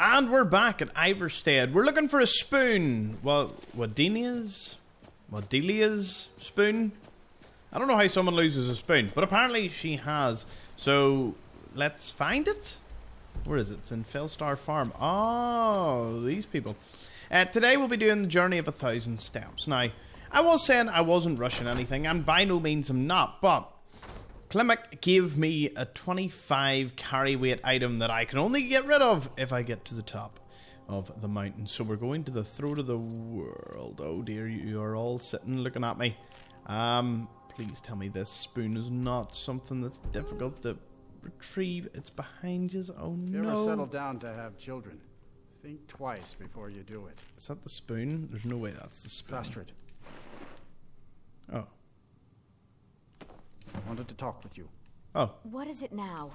And we're back at Iverstead. We're looking for a spoon. Well, Wadelia's spoon? I don't know how someone loses a spoon, but apparently she has. So, let's find it. Where is it? It's in Fellstar Farm. Oh, these people. Today we'll be doing the journey of 1,000 steps. Now, I was saying I wasn't rushing anything, and by no means I'm not, but Klimek gave me a 25 carry weight item that I can only get rid of if I get to the top of the mountain. So we're going to the throat of the world. Oh dear, you are all sitting looking at me. Please tell me this spoon is not something that's difficult to retrieve. It's behind you. Oh no. If you ever settle down to have children, think twice before you do it. Is that the spoon? There's no way that's the spoon. Astrid. Oh. I wanted to talk with you. Oh. What is it now?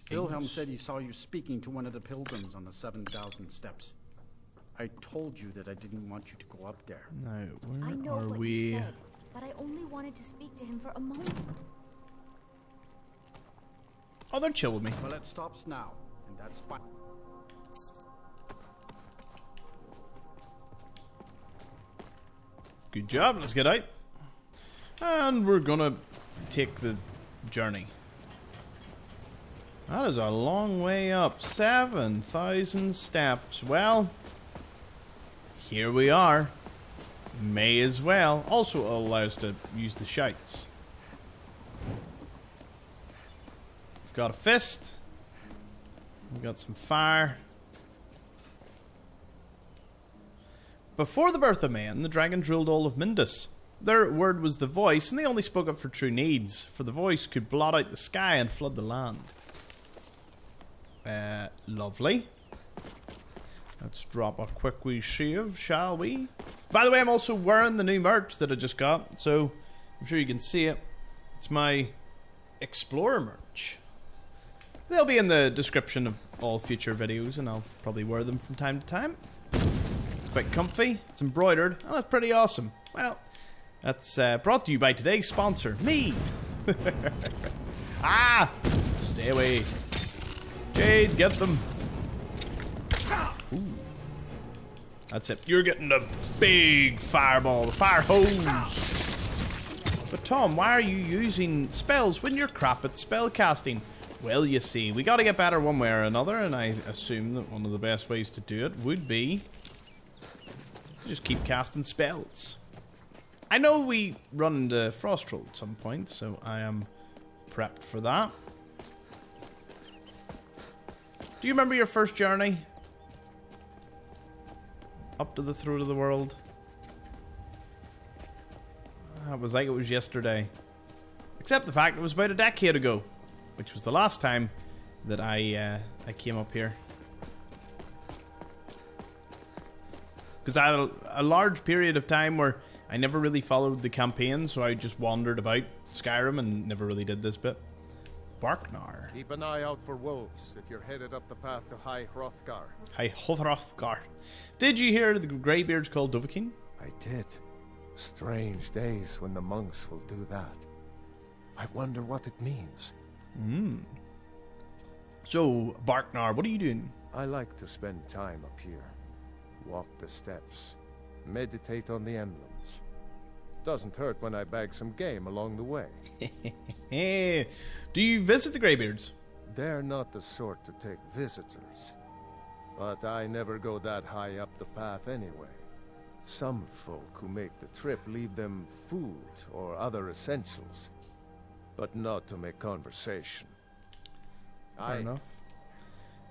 Wilhelm said he saw you speaking to one of the pilgrims on the 7,000 steps. I told you that I didn't want you to go up there. Now, I know where are what we? you said, but I only wanted to speak to him for a moment. Oh, they're chill with me. Well, it stops now, and that's fine. Good job. Let's get out. And we're gonna take the journey. That is a long way up. 7,000 steps. Well, here we are. May as well. Also, it'll allow us to use the shouts. We've got a fist. We've got some fire. Before the birth of man, the dragons ruled all of Mindus. Their word was the voice, and they only spoke up for true needs, for the voice could blot out the sky and flood the land. Lovely. Let's drop a quick wee shave, shall we? By the way, I'm also wearing the new merch that I just got, so I'm sure you can see it. It's my Explorer merch. They'll be in the description of all future videos, and I'll probably wear them from time to time. It's quite comfy, it's embroidered, and it's pretty awesome. Well, that's brought to you by today's sponsor, me! Ah! Stay away. Jade, get them. Ooh. That's it. You're getting the big fireball, the fire hose. But Tom, why are you using spells when you're crap at spell casting? Well, you see, we gotta get better one way or another, and I assume that one of the best ways to do it would be to just keep casting spells. I know we run into Frost Troll at some point, so I am prepped for that. Do you remember your first journey? Up to the throat of the world? It was like it was yesterday. Except the fact it was about a decade ago, which was the last time that I came up here. Because I had a large period of time where I never really followed the campaign, so I just wandered about Skyrim and never really did this bit. Barknar. Keep an eye out for wolves if you're headed up the path to High Hrothgar. High Hrothgar. Did you hear the Greybeards called Dovahkiin? I did. Strange days when the monks will do that. I wonder what it means. So, Barknar, what are you doing? I like to spend time up here. Walk the steps. Meditate on the emblems. Doesn't hurt when I bag some game along the way. Do you visit the Greybeards? They're not the sort to take visitors. But I never go that high up the path anyway. Some folk who make the trip leave them food or other essentials. But not to make conversation. Fair enough.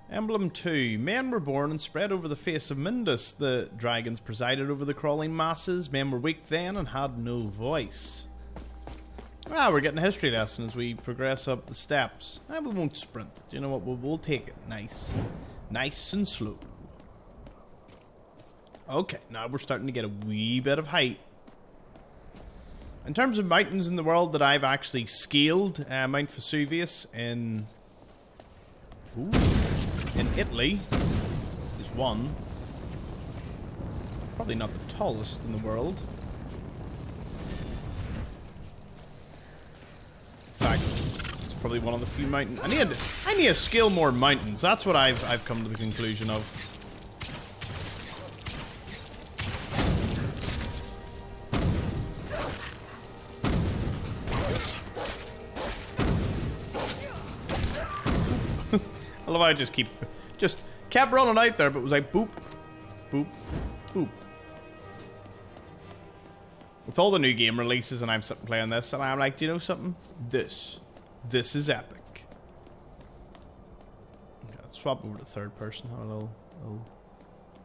Emblem 2. Men were born and spread over the face of Mindus. The dragons presided over the crawling masses. Men were weak then and had no voice. Well, we're getting a history lesson as we progress up the steps. We won't sprint. Do you know what? We'll take it nice. Nice and slow. Okay, now we're starting to get a wee bit of height. In terms of mountains in the world that I've actually scaled, Mount Vesuvius in Italy is one. Probably not the tallest in the world. In fact, it's probably one of the few mountains. I need to scale more mountains. That's what I've come to the conclusion of. love how I just kept running out there, but it was like boop, boop, boop. With all the new game releases, and I'm sitting playing this, and I'm like, do you know something? This is epic. Okay, let's swap over to third person. Have a little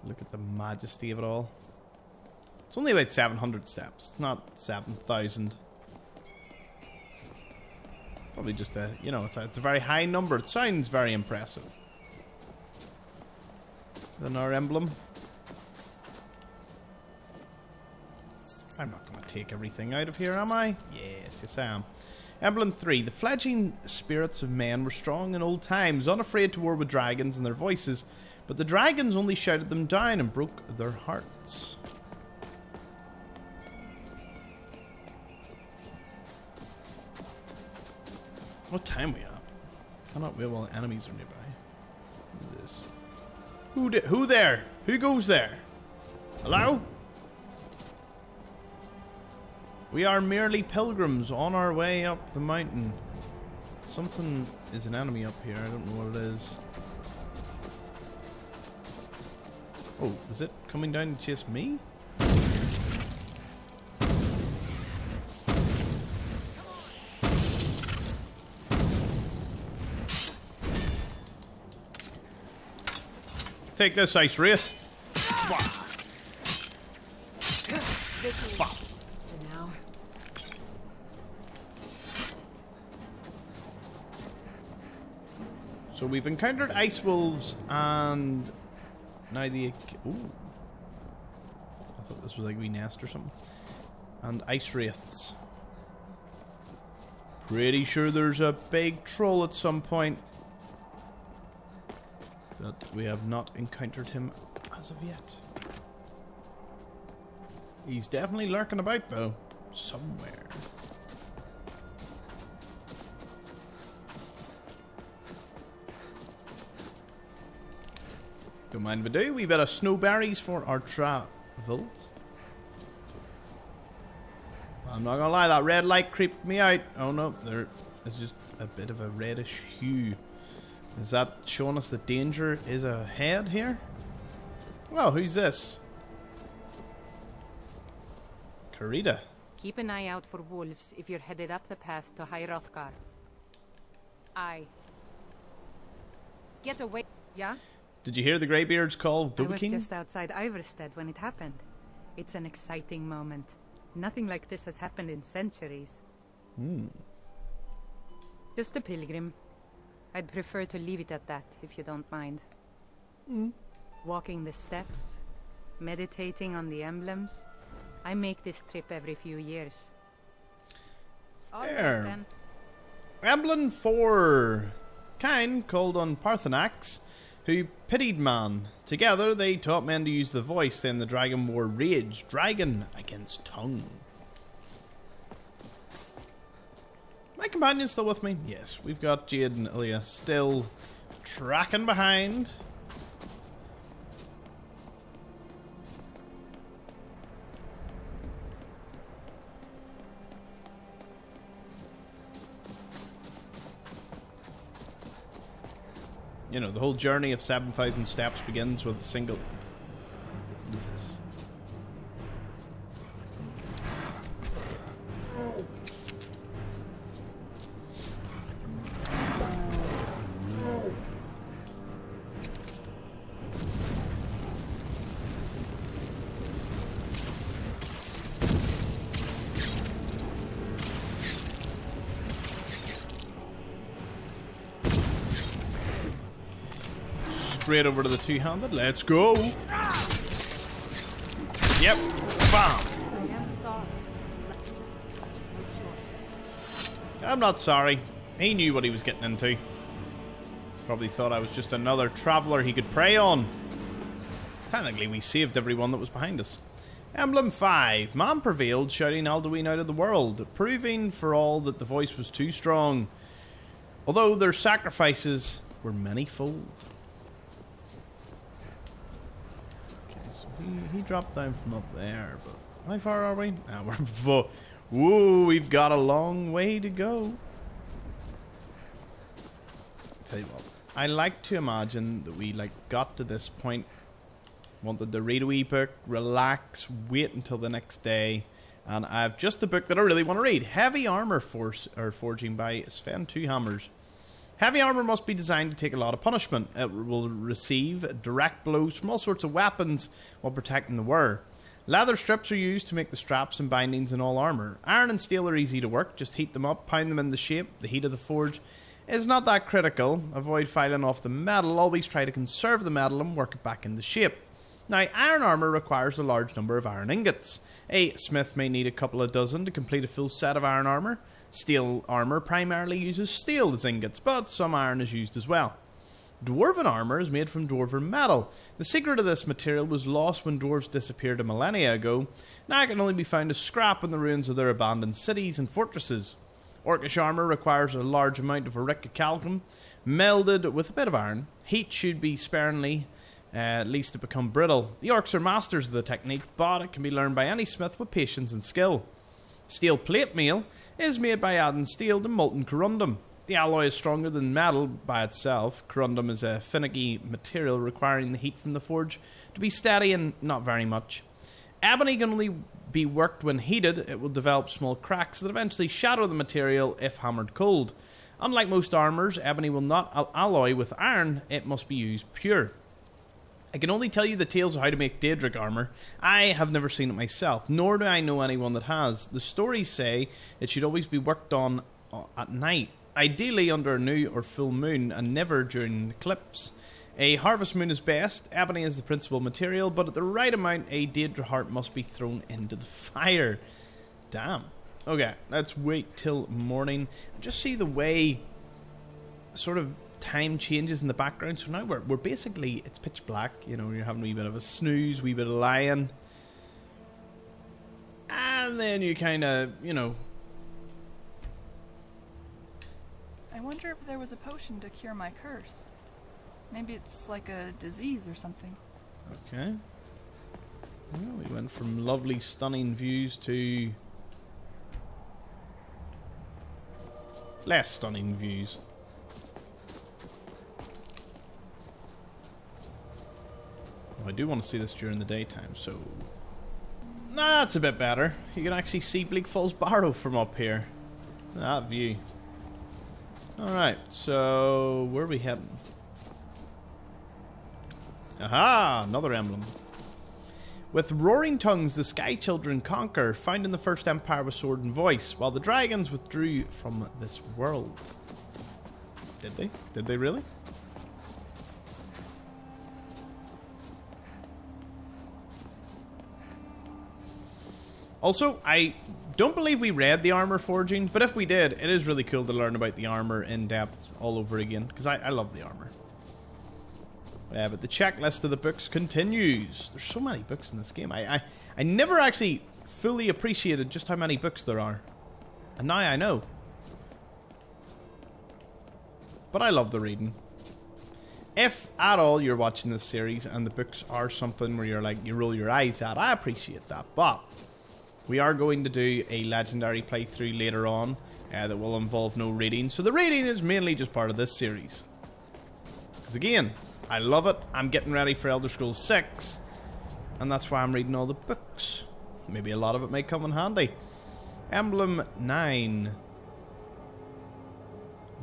look at the majesty of it all. It's only about 700 steps. It's not 7,000. Probably just a, you know, it's a very high number. It sounds very impressive. Then our emblem. I'm not going to take everything out of here, am I? Yes, I am. Emblem 3. The fledgling spirits of men were strong in old times, unafraid to war with dragons and their voices, but the dragons only shouted them down and broke their hearts. What time are we at? Cannot wait while enemies are nearby. What is this? Who there? Who goes there? Hello? We are merely pilgrims on our way up the mountain. Something is an enemy up here. I don't know what it is. Oh, is it coming down to chase me? Take this, Ice Wraith. So we've encountered ice wolves and now the... Ooh. I thought this was like a wee nest or something. And ice wraiths. Pretty sure there's a big troll at some point. But we have not encountered him as of yet. He's definitely lurking about though. Somewhere. Don't mind if I do. We've got a snowberries for our travels. I'm not gonna lie, that red light creeped me out. Oh no, there is just a bit of a reddish hue. Is that showing us that danger is ahead here? Well, who's this? Karita. Keep an eye out for wolves if you're headed up the path to High Hrothgar. Get away, yeah? Did you hear the Greybeards call I Dovahkiin? was just outside Iverstead when it happened. It's an exciting moment. Nothing like this has happened in centuries. Just a pilgrim. I'd prefer to leave it at that, if you don't mind. Walking the steps, meditating on the emblems. I make this trip every few years. All right, Fair. then. Emblem 4. Kine called on Parthenax, who pitied man. Together they taught men to use the voice, then the dragon war raged. Dragon against tongue. My companion's still with me? Yes, we've got Jade and Ilya still tracking behind. You know, the whole journey of 7,000 steps begins with a single... What is this? Straight over to the two-handed. Let's go. Yep. Bam. I am sorry. No choice. I'm not sorry. He knew what he was getting into. Probably thought I was just another traveller he could prey on. Technically, we saved everyone that was behind us. Emblem 5. Man prevailed, shouting Alduin out of the world, proving for all that the voice was too strong, although their sacrifices were many-fold. He dropped down from up there, but how far are we? Ah, we're whoa, we've got a long way to go. Tell you what, I like to imagine that we like got to this point, wanted to read a wee book, relax, wait until the next day, and I have just the book that I really want to read. Heavy Armor Forging by Sven Two Hammers. Heavy armor must be designed to take a lot of punishment. It will receive direct blows from all sorts of weapons while protecting the wearer. Leather strips are used to make the straps and bindings in all armor. Iron and steel are easy to work. Just heat them up, pound them into shape. The heat of the forge is not that critical. Avoid filing off the metal. Always try to conserve the metal and work it back into shape. Now, iron armor requires a large number of iron ingots. A smith may need a couple of dozen to complete a full set of iron armor. Steel armor primarily uses steel as ingots, but some iron is used as well. Dwarven armor is made from dwarven metal. The secret of this material was lost when dwarves disappeared a millennia ago. Now it can only be found as scrap in the ruins of their abandoned cities and fortresses. Orcish armor requires a large amount of auricocalcum melded with a bit of iron. Heat should be sparingly, at least to become brittle. The orcs are masters of the technique, but it can be learned by any smith with patience and skill. Steel plate mail is made by adding steel to molten corundum. The alloy is stronger than metal by itself. Corundum is a finicky material requiring the heat from the forge to be steady and not very much. Ebony can only be worked when heated. It will develop small cracks that eventually shatter the material if hammered cold. Unlike most armors, ebony will not alloy with iron. It must be used pure. I can only tell you the tales of how to make Daedric armor. I have never seen it myself, nor do I know anyone that has. The stories say it should always be worked on at night, ideally under a new or full moon, and never during an eclipse. A harvest moon is best. Ebony is the principal material, but at the right amount, a Daedra heart must be thrown into the fire. Damn. Okay, let's wait till morning and just see the way sort of time changes in the background. So now we're basically, it's pitch black, you know, you're having a wee bit of a snooze, wee bit of lying, and then you kind of, you know. I wonder if there was a potion to cure my curse. Maybe it's like a disease or something. Okay. Well, we went from lovely stunning views to less stunning views. I do want to see this during the daytime, so that's a bit better. You can actually see Bleak Falls Barrow from up here. That view. Alright, so where are we heading? Aha! Another emblem. With roaring tongues, the Sky Children conquer, founding the first empire with sword and voice, while the dragons withdrew from this world. Did they? Did they really? Also, I don't believe we read the armor forging, but if we did, it is really cool to learn about the armor in depth all over again, because I love the armor. But the checklist of the books continues. There's so many books in this game. I never actually fully appreciated just how many books there are. And now I know. But I love the reading. If at all you're watching this series and the books are something where you're like, you roll your eyes at, I appreciate that. But we are going to do a legendary playthrough later on that will involve no reading. So the reading is mainly just part of this series. Because again, I love it. I'm getting ready for Elder Scrolls 6. And that's why I'm reading all the books. Maybe a lot of it may come in handy. Emblem 9.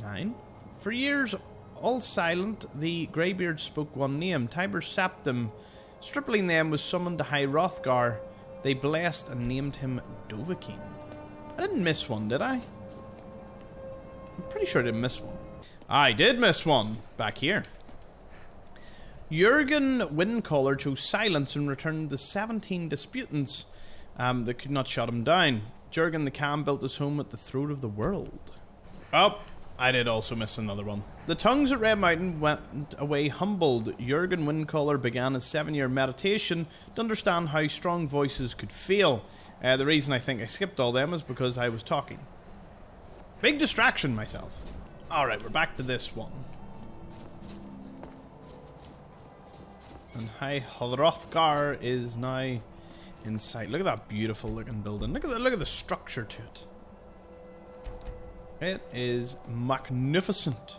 9? For years, all silent, the Greybeards spoke one name. Tiber Septim. Stripling them was summoned to High Hrothgar. They blessed and named him Dovahkiin. I didn't miss one, did I? I'm pretty sure I didn't miss one. I did miss one. Back here. Jurgen Windcaller chose silence and returned the 17 disputants that could not shut him down. Jurgen the Cam built his home at the throat of the world. Oh, I did also miss another one. The tongues at Red Mountain went away humbled. Jurgen Windcaller began his 7-year meditation to understand how strong voices could feel. The reason I think I skipped all them is because I was talking. Big distraction myself. Alright, we're back to this one. And High Hrothgar is now in sight. Look at that beautiful looking building. Look at the structure to it. It is magnificent.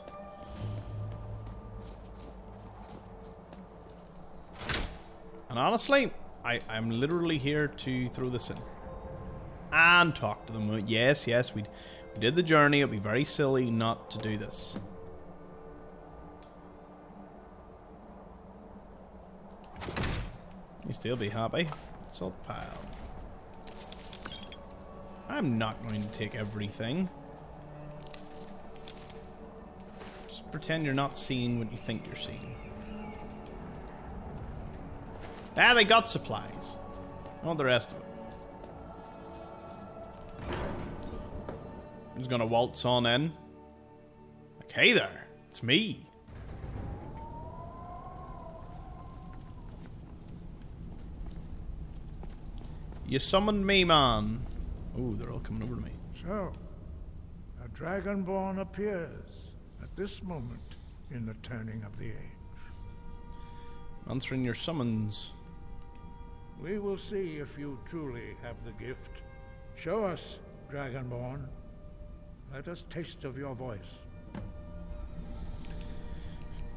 And honestly, I'm literally here to throw this in. And talk to them. Yes, we did the journey. It'd be very silly not to do this. You still be happy. Salt pile. I'm not going to take everything. Just pretend you're not seeing what you think you're seeing. Ah, they got supplies. I want the rest of it. I'm just gonna waltz on in. Like, hey there, it's me. You summoned me, man. Oh, they're all coming over to me. So, a Dragonborn appears at this moment in the turning of the age. Answering your summons. We will see if you truly have the gift. Show us, Dragonborn. Let us taste of your voice.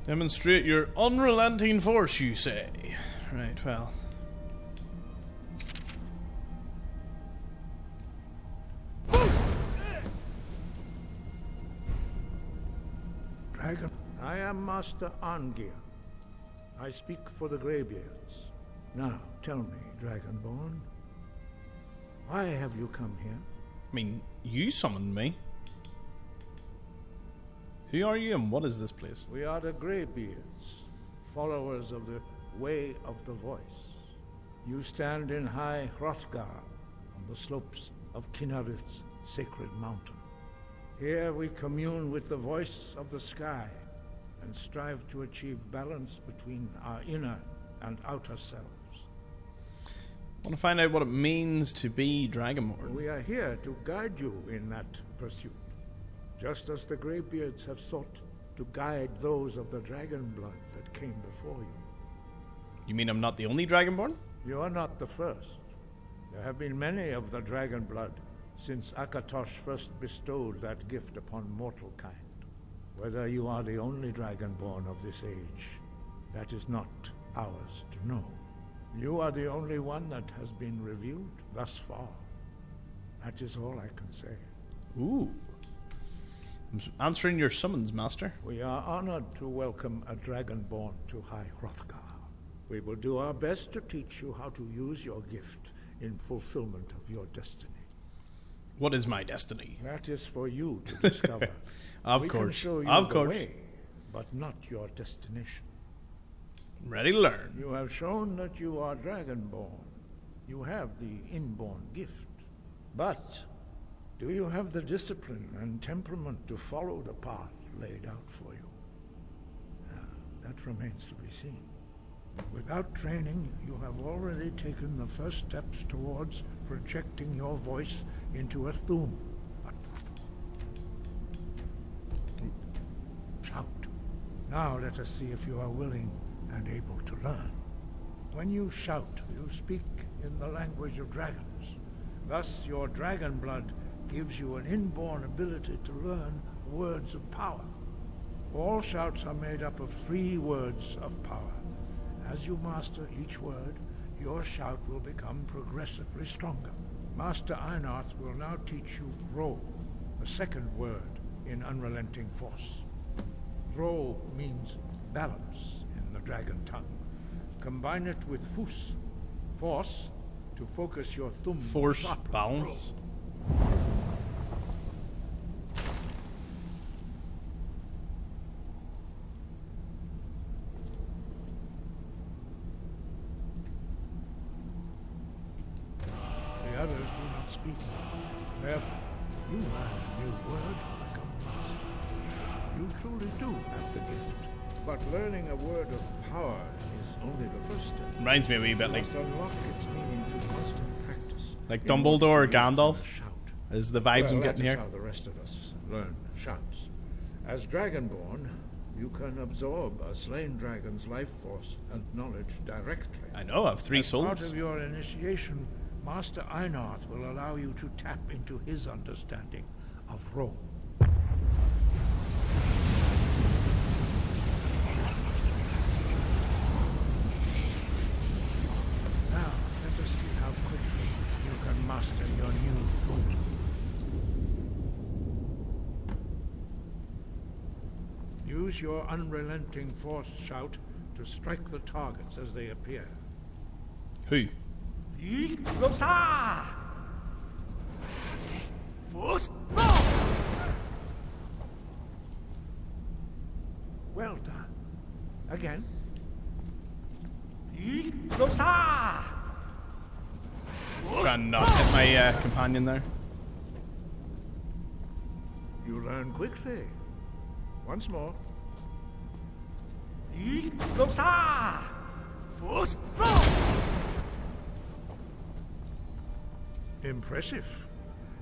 Demonstrate your unrelenting force, you say. Right, well. Dragon, I am Master Angir. I speak for the Greybeards. Now, tell me, Dragonborn, why have you come here? I mean, you summoned me. Who are you and what is this place? We are the Greybeards, followers of the Way of the Voice. You stand in High Hrothgar, on the slopes of Kinnarith's sacred mountain. Here we commune with the voice of the sky and strive to achieve balance between our inner and outer selves. I want to find out what it means to be Dragonborn. We are here to guide you in that pursuit, just as the Greybeards have sought to guide those of the dragon blood that came before you. You mean I'm not the only Dragonborn? You are not the first. There have been many of the dragon blood since Akatosh first bestowed that gift upon mortal kind. Whether you are the only Dragonborn of this age, that is not ours to know. You are the only one that has been revealed thus far. That is all I can say. Ooh. I'm answering your summons, Master. We are honored to welcome a Dragonborn to High Hrothgar. We will do our best to teach you how to use your gift in fulfillment of your destiny. What is my destiny? That is for you to discover. Of we course. Can show you of the course. way, but not your destination. Ready to learn. You have shown that you are Dragonborn. You have the inborn gift. But do you have the discipline and temperament to follow the path laid out for you? That remains to be seen. Without training, you have already taken the first steps towards projecting your voice into a Thu'um. Shout. Now let us see if you are willing and able to learn. When you shout, you speak in the language of dragons. Thus, your dragon blood gives you an inborn ability to learn words of power. All shouts are made up of 3 words of power. As you master each word, your shout will become progressively stronger. Master Einarth will now teach you Ro, the second word in Unrelenting Force. Ro means balance in the dragon tongue. Combine it with Fus, force, to focus your Thu'um. Force, sharply. balance. The others do not speak. Therefore, you learn a new word, become master. You truly do have the gift. But learning a word of power is only the first step. Reminds me a wee bit You like must unlock its meaning through constant practice. Like In order Dumbledore to or use them Gandalf? as shout. is the vibes I'm Well, getting that here. is how the rest of us learn shouts. As Dragonborn, you can absorb a slain dragon's life force and knowledge directly. I know, I have 3 As part souls. of your initiation, Master Einarth will allow you to tap into his understanding of Rome. Use your unrelenting force shout to strike the targets as they appear. Who? Well done. Again. Try and not hit my companion there. You learn quickly. Once more. Impressive.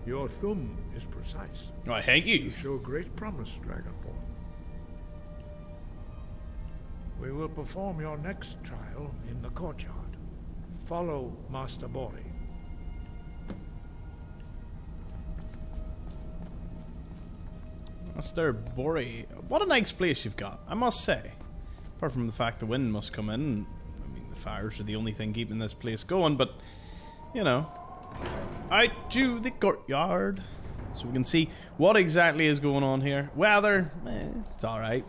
Your thumb is precise. Oh, thank you. You show great promise, Dragonborn. We will perform your next trial in the courtyard. Follow Master Bori. Master Bori. What a nice place you've got, I must say. Apart from the fact the wind must come in. I mean, the fires are the only thing keeping this place going, but, you know. Out to the courtyard. So we can see what exactly is going on here. Weather, it's alright.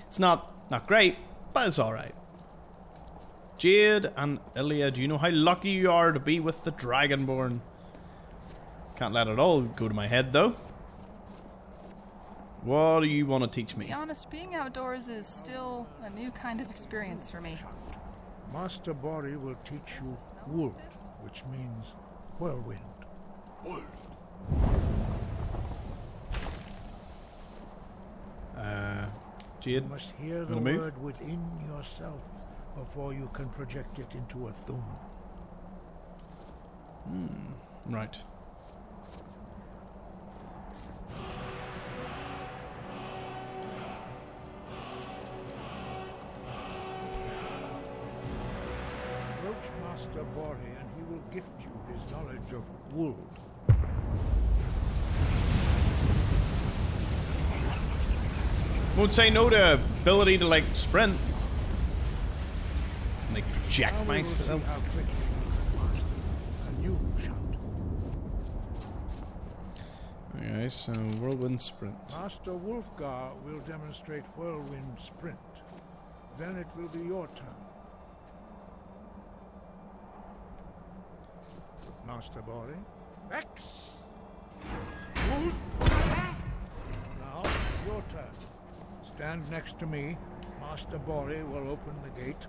It's not great, but it's alright. Jade and Ilya, do you know how lucky you are to be with the Dragonborn? Can't let it all go to my head, though. What do you want to teach To me? be honest, being outdoors is still a new kind of experience for me. Master Bori will teach you Wolf, which means whirlwind. Jade, You must hear the wanna move? word within yourself before you can project it into a thum. right. Approach Master Bori and he will gift you his knowledge of wool. Won't say no to ability to, like, sprint. And, like, project Now we will see myself. how quickly you can master a new shout. Okay, so whirlwind sprint. Master Wolfgar will demonstrate whirlwind sprint. Then it will be your turn. Master Bori. X. Wolf. Now, your turn. Stand next to me. Master Bori will open the gate.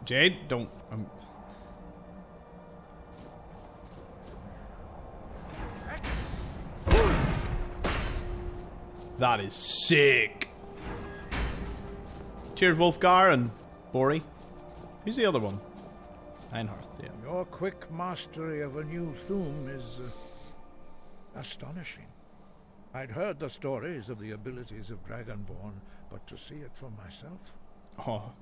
Jade, don't. That is sick. Cheers, Wolfgar and Bori. Who's the other one? Einhardt, yeah. Your quick mastery of a new thum is astonishing. I'd heard the stories of the abilities of Dragonborn, but to see it for myself. Oh,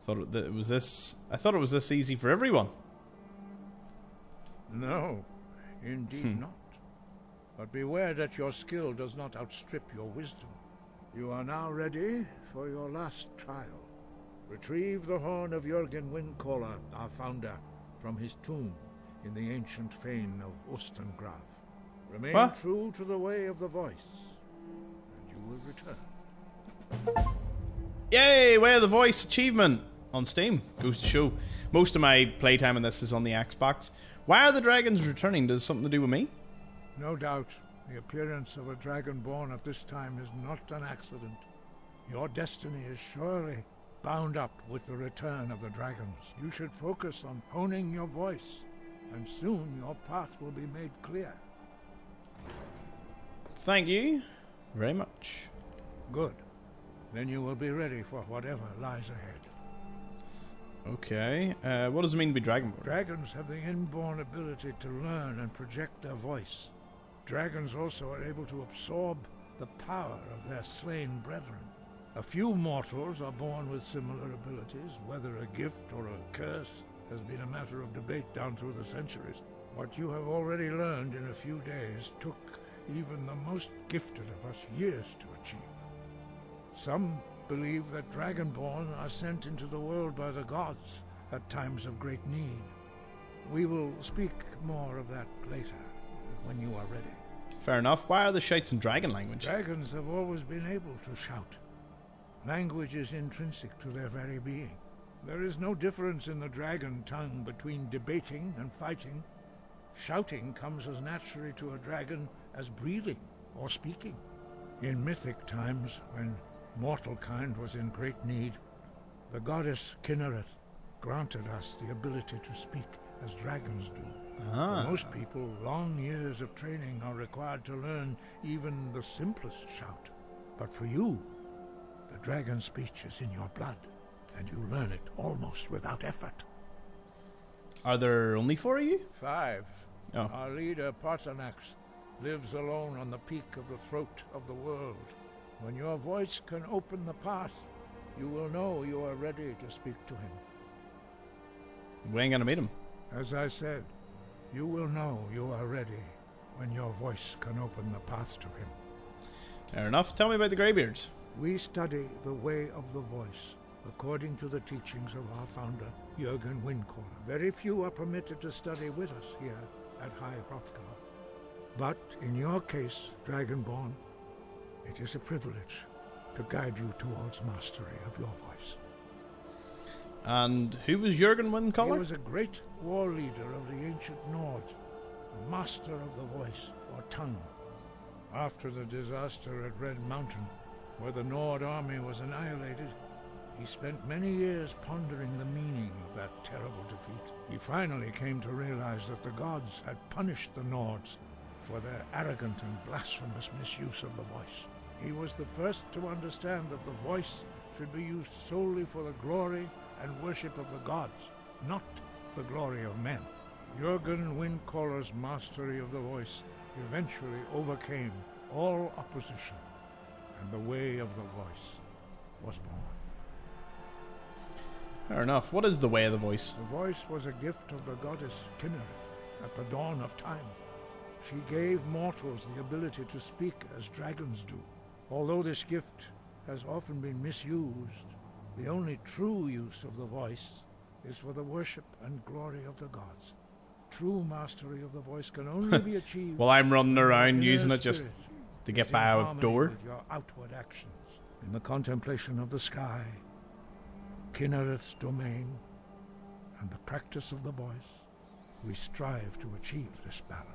it was this. I thought it was this easy for everyone. No, indeed not. But beware that your skill does not outstrip your wisdom. You are now ready for your last trial. Retrieve the horn of Jürgen Windcaller, our founder, from his tomb in the ancient fane of Ostengraf. Remain What? true to the way of the voice, and you will return. Yay! Way of the Voice achievement on Steam. Goes to show. Most of my playtime in this is on the Xbox. Why are the dragons returning? Does it something to do with me? No doubt, the appearance of a Dragonborn at this time is not an accident. Your destiny is surely bound up with the return of the dragons. You should focus on honing your voice, and soon your path will be made clear. Thank you very much. Good. Then you will be ready for whatever lies ahead. Okay. What does it mean to be Dragonborn? Dragons have the inborn ability to learn and project their voice. Dragons also are able to absorb the power of their slain brethren. A few mortals are born with similar abilities. Whether a gift or a curse has been a matter of debate down through the centuries. What you have already learned in a few days took even the most gifted of us years to achieve. Some believe that Dragonborn are sent into the world by the gods at times of great need. We will speak more of that later, when you are ready. Fair enough. Why are the shouts in dragon language? Dragons have always been able to shout. Language is intrinsic to their very being. There is no difference in the dragon tongue between debating and fighting. Shouting comes as naturally to a dragon as breathing or speaking. In mythic times, when mortal kind was in great need, the goddess Kinnereth granted us the ability to speak as dragons do. For most people, long years of training are required to learn even the simplest shout. But for you, the dragon speech is in your blood, and you learn it almost without effort. Are there only 4 of you? 5. Oh. Our leader, Parthenax, lives alone on the peak of the throat of the world. When your voice can open the path, you will know you are ready to speak to him. We ain't gonna meet him. As I said, you will know you are ready when your voice can open the path to him. Fair enough. Tell me about the Greybeards. We study the way of the voice, according to the teachings of our founder, Jürgen Windcaller. Very few are permitted to study with us here at High Hrothgar. But in your case, Dragonborn, it is a privilege to guide you towards mastery of your voice. And who was Jürgen Windcaller? He was a great war leader of the ancient Nords, a master of the voice, or tongue. After the disaster at Red Mountain, where the Nord army was annihilated, he spent many years pondering the meaning of that terrible defeat. He finally came to realize that the gods had punished the Nords for their arrogant and blasphemous misuse of the voice. He was the first to understand that the voice should be used solely for the glory and worship of the gods, not the glory of men. Jürgen Windcaller's mastery of the voice eventually overcame all opposition, and the way of the voice was born. Fair enough. What is the way of the voice? The voice was a gift of the goddess Kinnereth at the dawn of time. She gave mortals the ability to speak as dragons do. Although this gift has often been misused, the only true use of the voice is for the worship and glory of the gods. True mastery of the voice can only be achieved Well, I'm running around when using your it just spirit to get is by in a harmony door. with your outward actions. In the contemplation of the sky, Kinnereth's domain, and the practice of the voice, we strive to achieve this balance.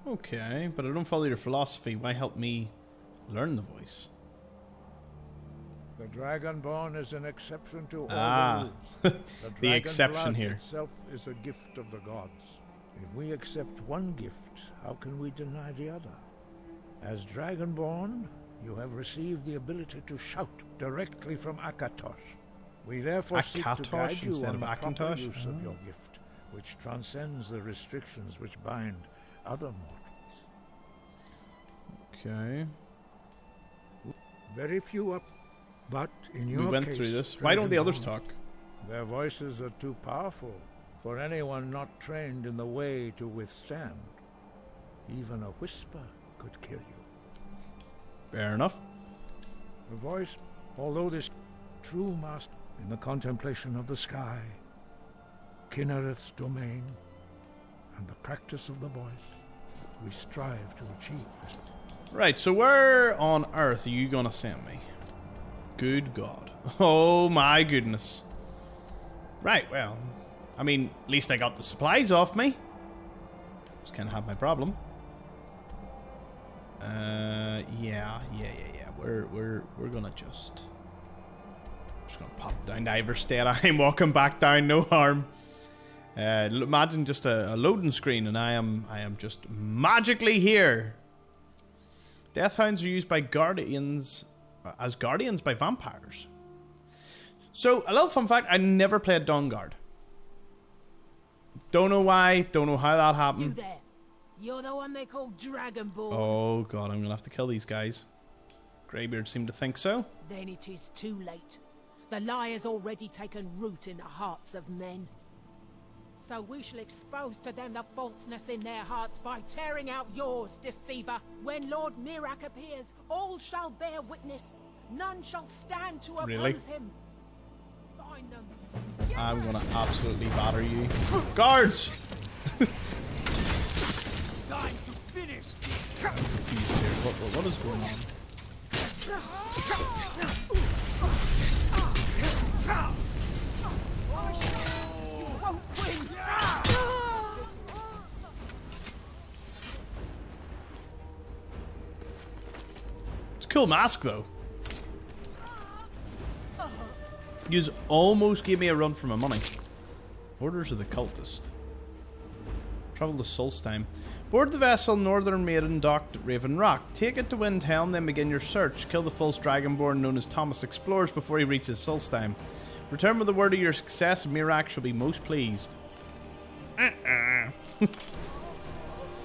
Okay, but I don't follow your philosophy. Why help me learn the voice? The Dragonborn is an exception to all Ah, the rules. the dragon exception blood here. itself is a gift of the gods. If we accept one gift, how can we deny the other? As Dragonborn, you have received the ability to shout directly from Akatosh. We therefore seek to Akatosh guide you instead on of the proper Akintosh? use of your gift, which transcends the restrictions which bind other mortals. Okay. Very few up, but in your We went case, through this. Why don't the others Dragonborn, talk? Their voices are too powerful for anyone not trained in the way to withstand. Even a whisper could kill you. Fair enough. The voice, although this true master in the contemplation of the sky, Kinnereth's domain, and the practice of the voice, we strive to achieve this. Right, so where on earth are you gonna send me? Good God. Oh my goodness. Right, well, I mean, at least I got the supplies off me. Just can't have my problem. Yeah. We're gonna just gonna pop down to Iverstead. I'm walking back down, no harm. Imagine just a loading screen, and I am just magically here. Deathhounds are used by guardians as guardians by vampires. So, a little fun fact: I never played Dawnguard. Don't know why. Don't know how that You happened. there. You're the one they call Dragonborn. Oh god, I'm gonna have to kill these guys. Greybeard seemed to think so. Then it is too late. The lie has already taken root in the hearts of men. So we shall expose to them the falseness in their hearts by tearing out yours, deceiver. When Lord Mirak appears, all shall bear witness. None shall stand to oppose Really? him. Find them. I'm gonna absolutely batter you. Guards! Confused here. What is going on? It's a cool mask, though. You almost gave me a run for my money. Orders of the Cultist. Travel to Solstheim. Board the vessel Northern Maiden docked at Raven Rock. Take it to Windhelm, then begin your search. Kill the false Dragonborn known as Thomas Explores before he reaches Solstheim. Return with the word of your success, and Mirak shall be most pleased.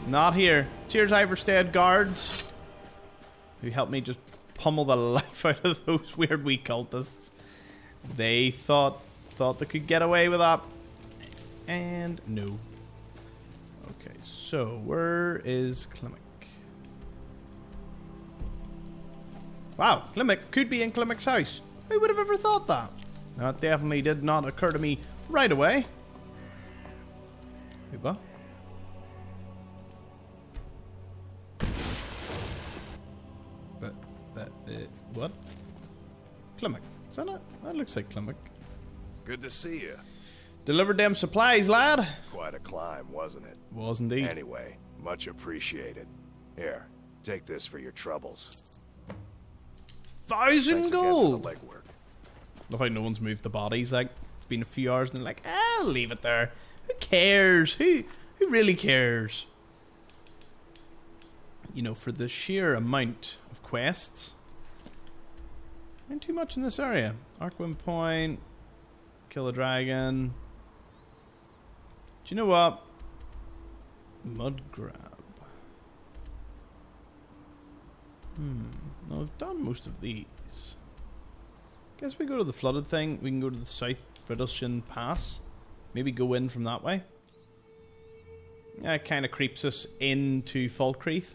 Not here. Cheers, Iverstead guards, who helped me just pummel the life out of those weird wee cultists. They thought they could get away with that. And no. Okay, so where is Klimek? Wow, Klimek could be in Klimek's house. Who would have ever thought that? That definitely did not occur to me right away. Wait, what? What? Klimek. Is that it? That looks like Klimek. Good to see you. Delivered them supplies, lad. Quite a climb, wasn't it? Was indeed. Anyway, much appreciated. Here, take this for your troubles. 1,000 gold. Thanks again for the legwork. Love how no one's moved the bodies. Like, it's been a few hours and they're like, I'll leave it there. Who cares? Who really cares? You know, for the sheer amount of quests, ain't too much in this area. Arcwind Point, kill a dragon. Do you know what? Mud grab. No, I've done most of these. Guess we go to the flooded thing. We can go to the South Brittleshin Pass. Maybe go in from that way. That kind of creeps us into Falkreath.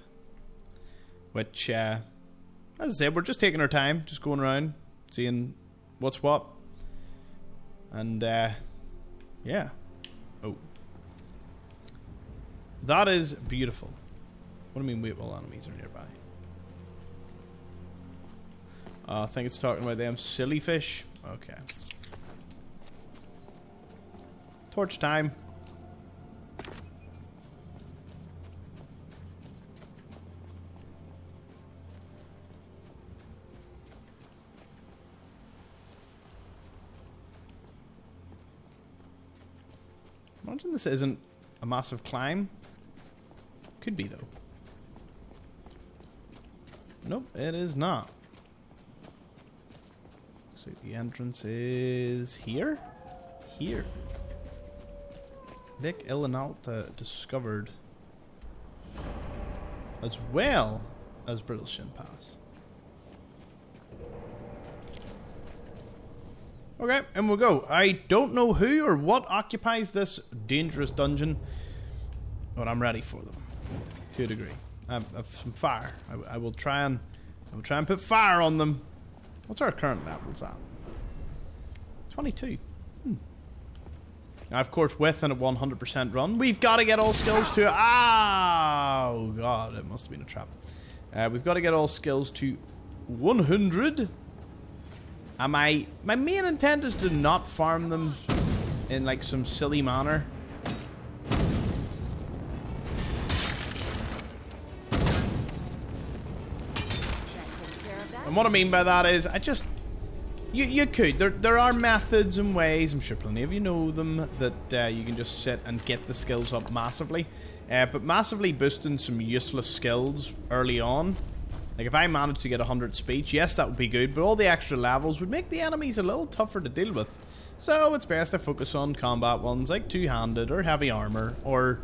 Which, as I said, we're just taking our time. Just going around, seeing what's what. And, yeah. Oh. That is beautiful. What do you mean wait while enemies are nearby? I think it's talking about them silly fish. Okay. Torch time. Imagine this isn't a massive climb. Could be, though. Nope, it is not. So the entrance is here? Here. Vic Ilinalta discovered, as well as Brittleshin Pass. Okay, and we'll go. I don't know who or what occupies this dangerous dungeon, but I'm ready for them to a degree. I've some fire. I will try and put fire on them. What's our current levels at? 22. Now, of course, with a 100% run, we've got to get all skills to... Oh, God, it must have been a trap. We've got to get all skills to 100. And my main intent is to not farm them in, like, some silly manner. And what I mean by that is, I just... You could. There are methods and ways, I'm sure plenty of you know them, that you can just sit and get the skills up massively. But massively boosting some useless skills early on. Like if I managed to get 100 speech, yes, that would be good, but all the extra levels would make the enemies a little tougher to deal with. So it's best to focus on combat ones like two-handed or heavy armor, or,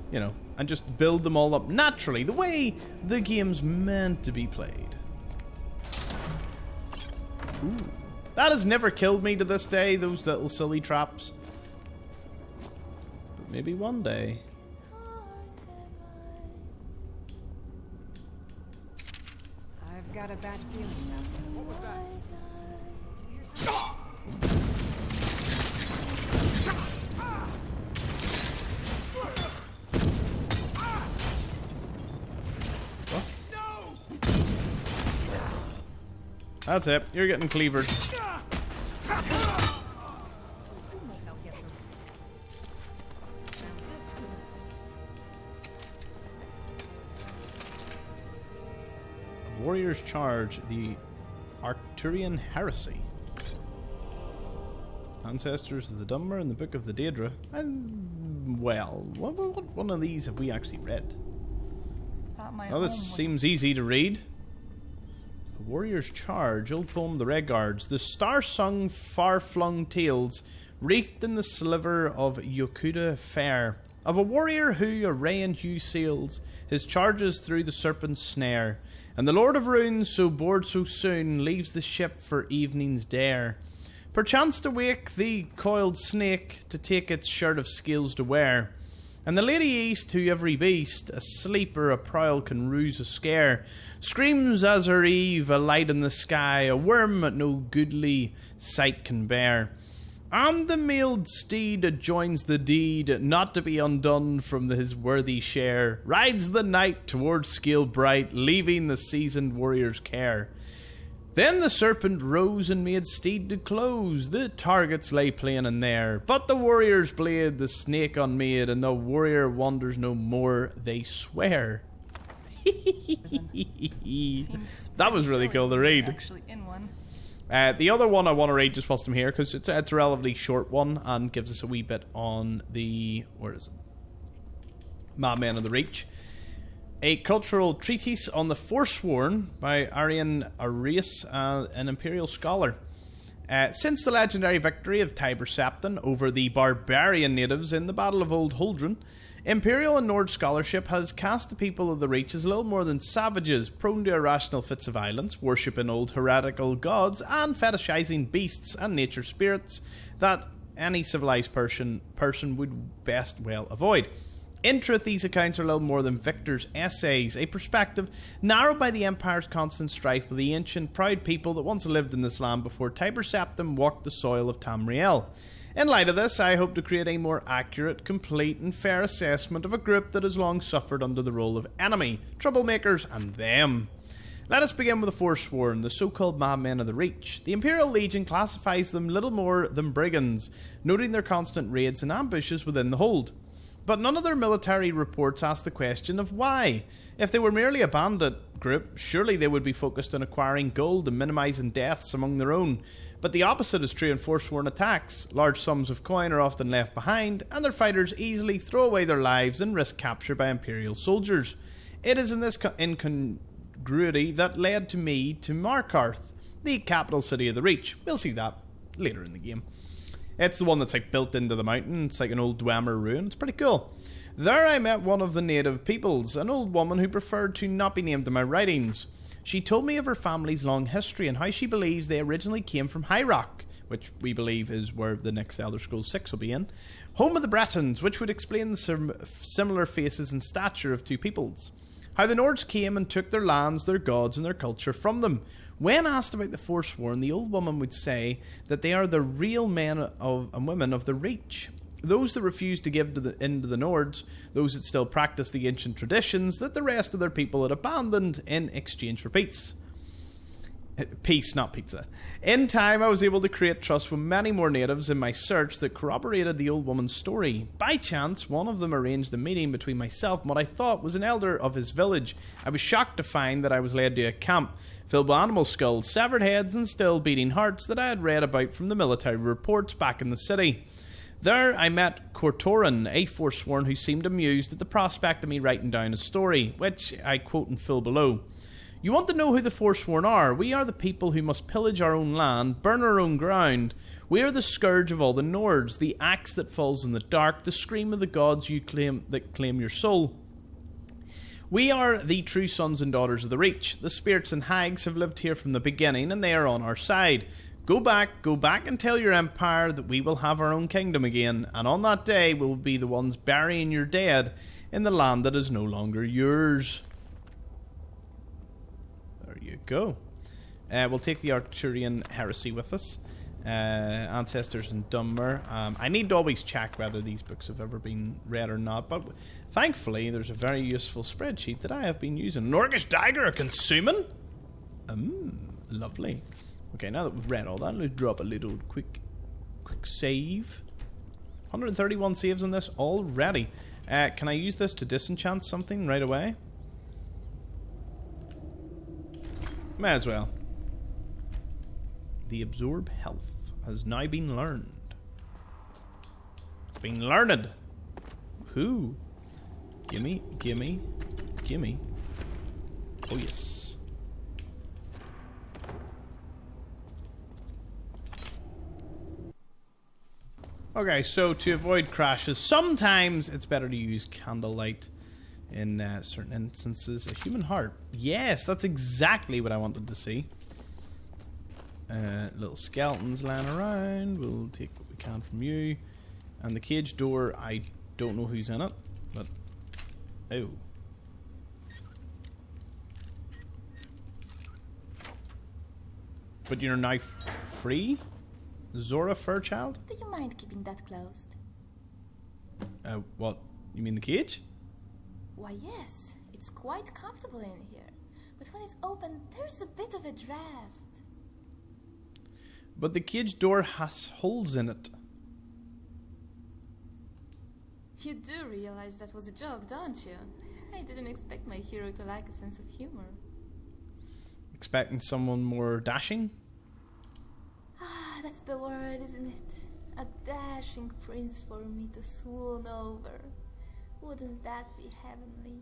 you know, and just build them all up naturally, the way the game's meant to be played. Ooh. That has never killed me to this day, those little silly traps. But maybe one day. I've got a bad feeling about this. What was that? That's it. You're getting cleavered. Warriors charge the Arcturian heresy. Ancestors of the Dunmer in the Book of the Daedra. And, well, what one of these have we actually read? Oh, this seems easy to read. The Warriors charge, old poem, the Regards. The star-sung, far-flung tales, wreathed in the sliver of Yokuda fair, of a warrior who, array in hue sails, his charges through the serpent's snare. And the Lord of Runes, so bored so soon, leaves the ship for evening's dare. Perchance to wake the coiled snake, to take its shirt of scales to wear. And the Lady East, to every beast, a sleep or a prowl can ruse a scare, screams as her eve, a light in the sky, a worm that no goodly sight can bear. And the mailed steed adjoins the deed, not to be undone from his worthy share, rides the knight towards scale bright, leaving the seasoned warrior's care. Then the serpent rose and made steed to close, the targets lay plain and there, but the warrior's blade the snake unmade, and the warrior wanders no more, they swear. That was really cool to read. Actually in one. The other one I want to read just whilst I'm here, because it's a relatively short one and gives us a wee bit on the... where is it? Madmen of the Reach. A cultural treatise on the Forsworn by Arian Arias, an imperial scholar. Since the legendary victory of Tiber Septon over the barbarian natives in the Battle of Old Huldran, Imperial and Nord scholarship has cast the people of the Reach as little more than savages, prone to irrational fits of violence, worshipping old heretical gods, and fetishizing beasts and nature spirits that any civilized person would best well avoid. In truth, these accounts are little more than victors' essays, a perspective narrowed by the Empire's constant strife with the ancient, proud people that once lived in this land before Tiber Septim walked the soil of Tamriel. In light of this, I hope to create a more accurate, complete and fair assessment of a group that has long suffered under the role of enemy, troublemakers, and them. Let us begin with the Forsworn, the so-called Madmen of the Reach. The Imperial Legion classifies them little more than brigands, noting their constant raids and ambushes within the hold. But none of their military reports ask the question of why. If they were merely a bandit group, surely they would be focused on acquiring gold and minimising deaths among their own. But the opposite is true in Forsworn attacks. Large sums of coin are often left behind, and their fighters easily throw away their lives and risk capture by Imperial soldiers. It is in this incongruity that led to me to Markarth, the capital city of the Reach. We'll see that later in the game. It's the one that's like built into the mountain. It's like an old Dwemer ruin. It's pretty cool. There I met one of the native peoples, an old woman who preferred to not be named in my writings. She told me of her family's long history and how she believes they originally came from High Rock, which we believe is where the next Elder Scrolls 6 will be in, home of the Bretons, which would explain the similar faces and stature of two peoples. How the Nords came and took their lands, their gods, and their culture from them. When asked about the Forsworn, the old woman would say that they are the real men and women of the Reach. Those that refuse to give in to the Nords, those that still practice the ancient traditions that the rest of their people had abandoned in exchange for peace. Peace, not pizza. In time, I was able to create trust with many more natives in my search that corroborated the old woman's story. By chance, one of them arranged a meeting between myself and what I thought was an elder of his village. I was shocked to find that I was led to a camp filled with animal skulls, severed heads, and still beating hearts that I had read about from the military reports back in the city. There I met Cortoran, a Forsworn who seemed amused at the prospect of me writing down a story, which I quote in full below. You want to know who the Forsworn are? We are the people who must pillage our own land, burn our own ground. We are the scourge of all the Nords, the axe that falls in the dark, the scream of the gods that claim your soul. We are the true sons and daughters of the Reach. The spirits and hags have lived here from the beginning, and they are on our side. Go back and tell your empire that we will have our own kingdom again, and on that day we will be the ones burying your dead in the land that is no longer yours. There you go. We'll take the Arcturian heresy with us. Ancestors and Dunmer. I need to always check whether these books have ever been read or not, but thankfully there's a very useful spreadsheet that I have been using. An Orcish dagger, a consuming? Lovely. Okay, now that we've read all that, let's drop a little quick save. 131 saves on this already. Can I use this to disenchant something right away? May as well. The absorb health has now been learned. It's been learned. Who? Gimme, gimme, gimme. Oh yes. Okay, so to avoid crashes, sometimes it's better to use candlelight in certain instances. A human heart. Yes, that's exactly what I wanted to see. Little skeletons lying around. We'll take what we can from you. And the cage door, I don't know who's in it, but... Oh. But you're now free? Zora Fairchild? Do you mind keeping that closed? What? You mean the cage? Why, yes. It's quite comfortable in here. But when it's open, there's a bit of a draft. But the cage door has holes in it. You do realize that was a joke, don't you? I didn't expect my hero to lack a sense of humor. Expecting someone more dashing? Ah, that's the word, isn't it? A dashing prince for me to swoon over. Wouldn't that be heavenly?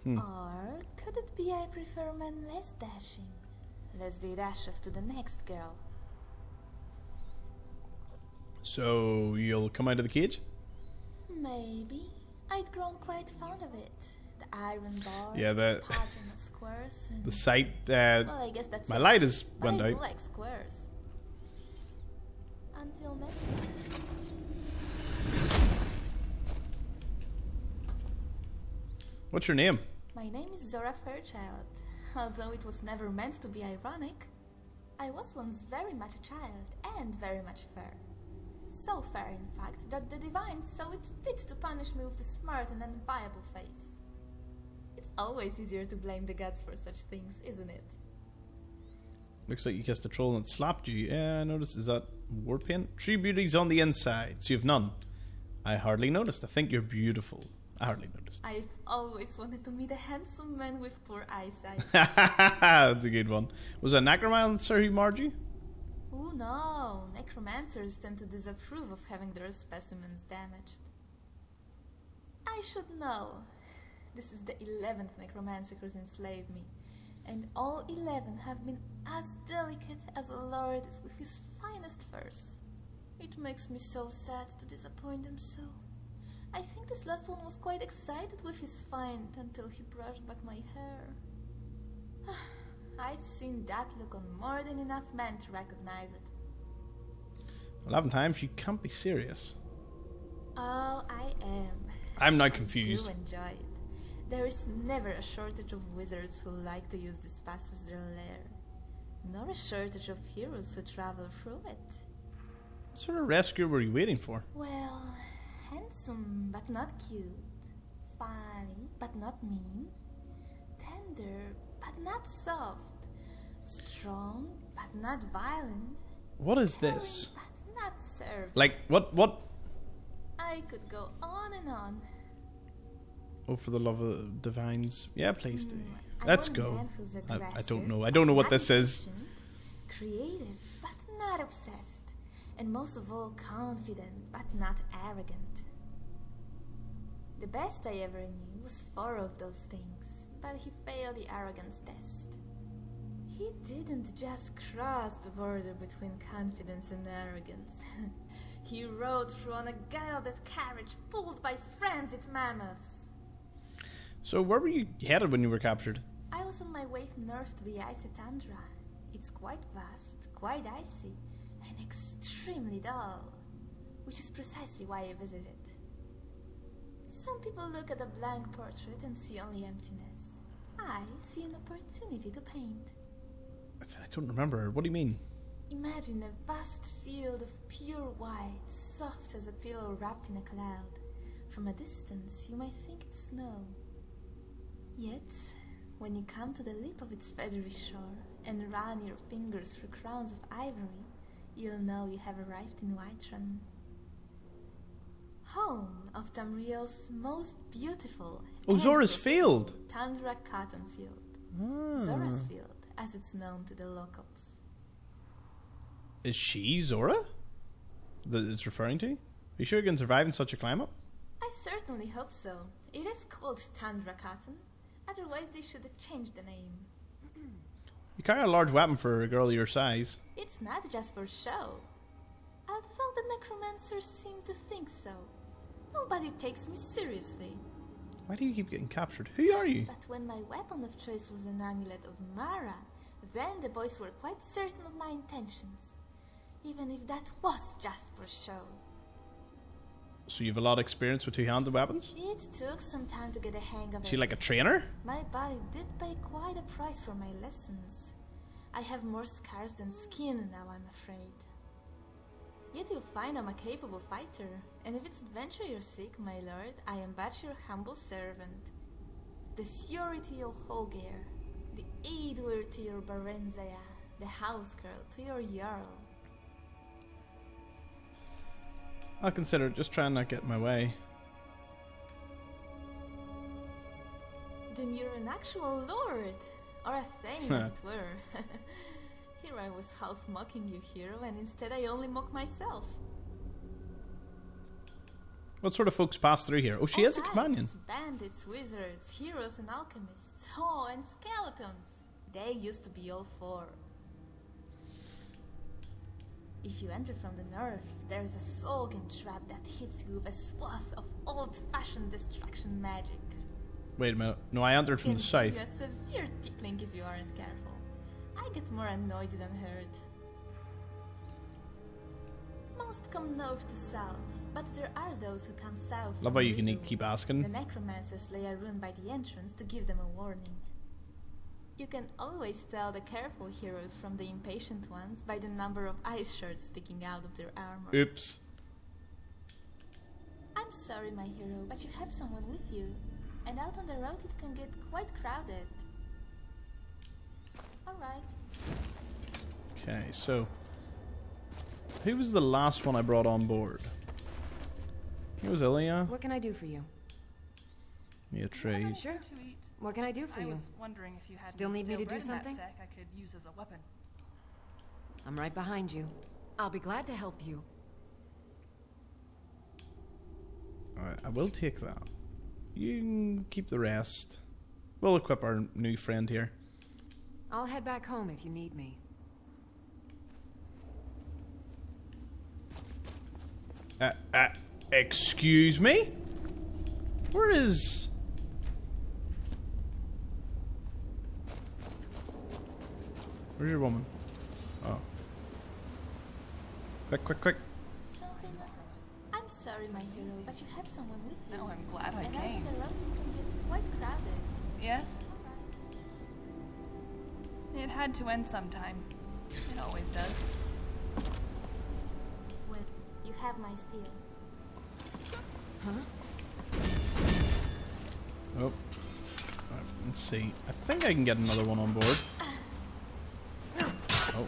Or could it be I prefer men less dashing? Less they dash off to the next girl. So you'll come out of the cage? Maybe. I'd grown quite fond of it. The iron bars, Yeah, the pattern of squares, and... The sight. well, I guess that's my it. light is But run I out. do like squares. Until next time. What's your name? My name is Zora Fairchild. Although it was never meant to be ironic, I was once very much a child and very much fair. So fair, in fact, that the divines saw it fit to punish me with the smart and enviable face. It's always easier to blame the gods for such things, isn't it? Looks like you kissed a troll and it slapped you. Yeah, I noticed. Is that war paint? True beauty's on the inside, so you've none. I hardly noticed. I think you're beautiful. I hardly noticed. I've always wanted to meet a handsome man with poor eyesight. That's a good one. Was it a necromancer who marred you? Oh no, necromancers tend to disapprove of having their specimens damaged. I should know. This is the 11th necromancer who's enslaved me, and all 11 have been as delicate as a lord is with his finest furs. It makes me so sad to disappoint them so. I think this last one was quite excited with his find until he brushed back my hair. I've seen that look on more than enough men to recognize it. 11 times? You can't be serious. Oh, I am. I'm now I confused. do enjoy it. There is never a shortage of wizards who like to use this pass as their lair, nor a shortage of heroes who travel through it. What sort of rescue were you waiting for? Well, handsome but not cute, funny but not mean, tender but not soft, strong but not violent. What is this? But not served. Like, what? I could go on and on. Oh, for the love of divines. Yeah, please do. I Let's want a go. man who's I aggressive, don't know. I don't know what not this is. impatient, creative but not obsessed, and most of all confident but not arrogant. The best I ever knew was 4 of those things, but he failed the arrogance test. He didn't just cross the border between confidence and arrogance. He rode through on a gilded carriage pulled by frenzied mammoths. So where were you headed when you were captured? I was on my way north to the icy tundra. It's quite vast, quite icy, and extremely dull, which is precisely why I visit it. Some people look at a blank portrait and see only emptiness. I see an opportunity to paint. I don't remember. What do you mean? Imagine a vast field of pure white, soft as a pillow wrapped in a cloud. From a distance, you might think it's snow. Yet, when you come to the lip of its feathery shore, and run your fingers through crowns of ivory, you'll know you have arrived in Whiterun. Home of Tamriel's most beautiful Zora's Field! Tundra Cotton Field. Ah. Zora's Field, as it's known to the locals. Is she Zora? That it's referring to? Are you sure you can survive in such a climate? I certainly hope so. It is called Tundra Cotton. Otherwise they should have changed the name. You carry a large weapon for a girl your size. It's not just for show. Although the necromancers seem to think so. Nobody takes me seriously. Why do you keep getting captured? Who are you? But when my weapon of choice was an amulet of Mara, then the boys were quite certain of my intentions. Even if that was just for show. So you have a lot of experience with two-handed weapons? It took some time to get a hang of it. Is she like a trainer? My body did pay quite a price for my lessons. I have more scars than skin now, I'm afraid. Yet you'll find I'm a capable fighter, and if it's adventure you're seek, my lord, I am but your humble servant. The fury to your Holgeir, the Aidwer to your Barenzaya, the house girl to your Jarl. I'll consider it, just try and not get in my way. Then you're an actual lord, or a thane as it were. Here I was half mocking you, hero, and instead I only mock myself. What sort of folks pass through here? Oh, she is a companion. Bandits, wizards, heroes and alchemists. Oh, and skeletons. They used to be all four. If you enter from the north, there's a Solgan trap that hits you with a swath of old-fashioned destruction magic. Wait a minute. No, I entered from the south. Give you a severe tickling if you aren't careful. I get more annoyed than hurt. Most come north to south, but there are those who come south. Love how you can keep asking. The necromancers lay a rune by the entrance to give them a warning. You can always tell the careful heroes from the impatient ones by the number of ice shards sticking out of their armor. Oops. I'm sorry, my hero, but you have someone with you. And out on the road it can get quite crowded. Alright. Okay, so who was the last one I brought on board? It was Ilya. What can I do for you? Me a trade. Sure. What can I do for I you? was wondering if you had Still any need me to stale do bread in that something? sack I could use as a weapon. I'm right behind you. I'll be glad to help you. Alright, I will take that. You can keep the rest. We'll equip our new friend here. I'll head back home if you need me. Excuse me? Where is... Where's your woman? Oh. Quick, quick, quick. Something that... I'm sorry, my hero, but you have someone with you. No, I'm glad I and out came. on the road it can get quite crowded. Yes? Alright. It had to end sometime. It always does. Well, you have my steel. Huh? Oh. Alright, let's see. I think I can get another one on board. Oh.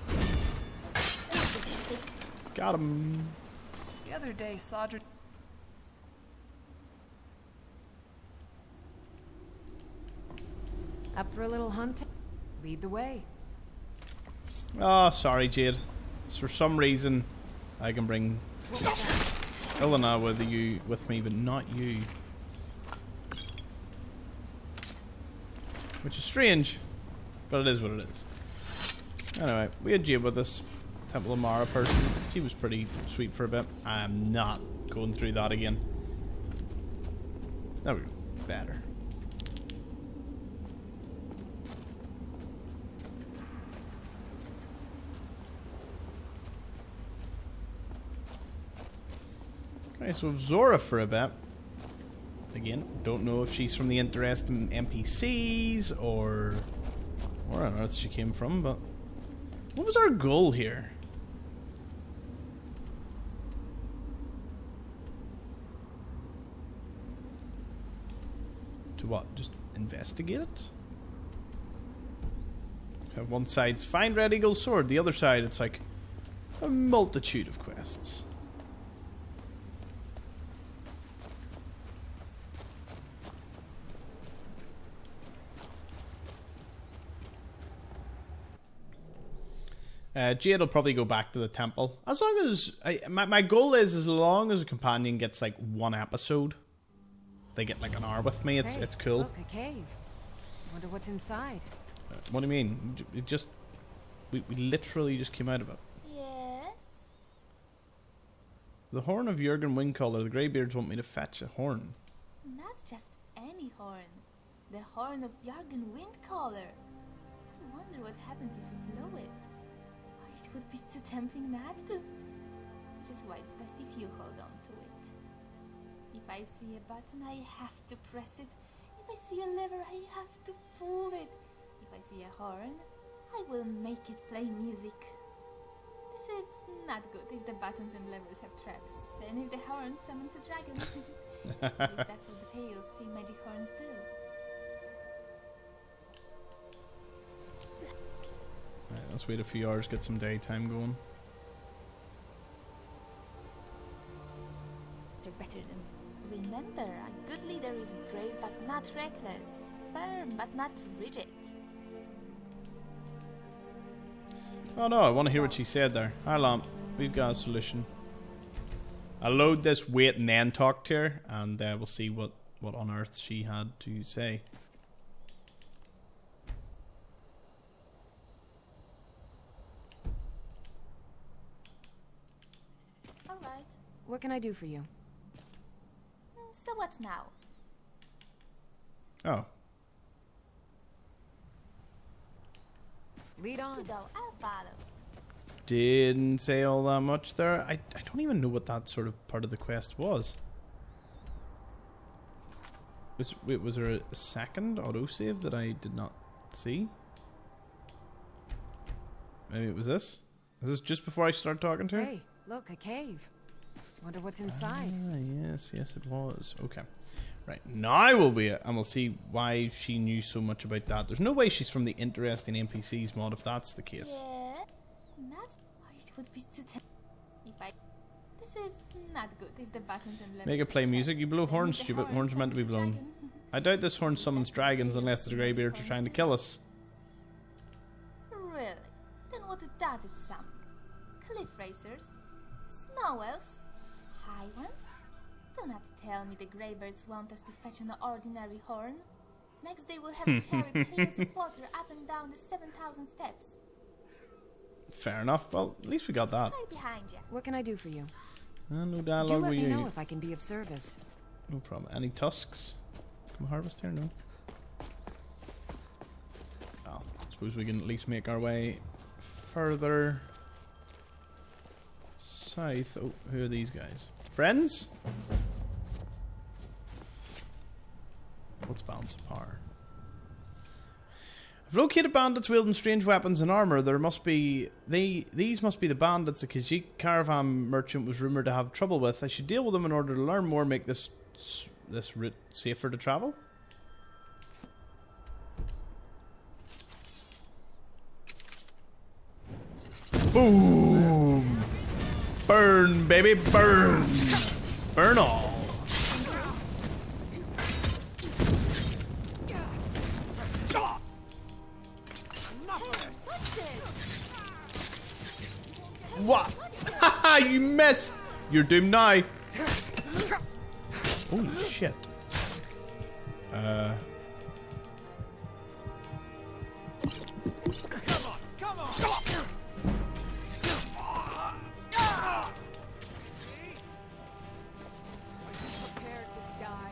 Got him. The other day, Sodra... Up for a little hunting? Lead the way. Oh, sorry, Jade. For some reason, I can bring Elena with me, but not you. Which is strange, but it is what it is. Anyway, we had Jade with us. Temple of Mara person. She was pretty sweet for a bit. I'm not going through that again. There we go. Better. Okay, so Zora for a bit. Again, don't know if she's from the interesting NPCs or where on earth she came from, but what was our goal here? To what? Just investigate it? One side's find Red Eagle's sword. The other side, it's like a multitude of quests. Jade will probably go back to the temple. As long as... my goal is as long as a companion gets like one episode. They get like an hour with me. It's cool. Look, a cave. Wonder what's inside. What do you mean? We literally just came out of it. Yes? The horn of Jurgen Wingcaller. The Greybeards want me to fetch a horn. Not just any horn. The horn of Jurgen Windcaller. I wonder what happens if you blow it. It would be too tempting not to. Which is why it's best if you hold on to it. If I see a button, I have to press it. If I see a lever, I have to pull it. If I see a horn, I will make it play music. This is not good if the buttons and levers have traps, and if the horn summons a dragon. At least that's what the tales say magic horns do. Right, let's wait a few hours, get some daytime going. They're better than... Remember, a good leader is brave but not reckless, firm but not rigid. Oh no, I want to hear what she said there. Hi Lamp, we've got a solution. I'll load this, wait and then talk to her, and we'll see what on earth she had to say. Alright. What can I do for you? So what now? Oh. Lead on. You go, I'll follow. Didn't say all that much there. I don't even know what that sort of part of the quest was. Was there a second autosave that I did not see? Maybe it was this? Is this just before I start talking to her? Hey, look, a cave. Wonder what's inside. Ah, yes, it was. Okay. Right, now we'll be it, and we'll see why she knew so much about that. There's no way she's from the Interesting NPCs mod if that's the case. Yeah, not... it would be too tempting. If I... This is not good if the buttons and levers... Make it play music. You blow horns, stupid. Horns are meant to be blown. I doubt this horn summons dragons unless the Greybeards are trying to kill us. Really? Then what does it summon? Cliff racers? Snow elves? High ones? Do not tell me the Greybeards want us to fetch an ordinary horn. Next they will have us carry pails of water up and down the 7,000 steps. Fair enough. Well, at least we got that. Right behind you. What can I do for you? No Do dialogue let with me you. know if I can be of service. No problem. Any tusks? Come harvest here? No. Well, I suppose we can at least make our way further south. Oh, who are these guys? Friends? What's balance of power? I've located bandits wielding strange weapons and armor. There must be... These must be the bandits the Khajiit caravan merchant was rumored to have trouble with. I should deal with them in order to learn more, make this route safer to travel. Boom! Burn, baby, burn! Burn all! What? Haha, you missed! You're doomed now. Holy shit. Come on! Prepare to die.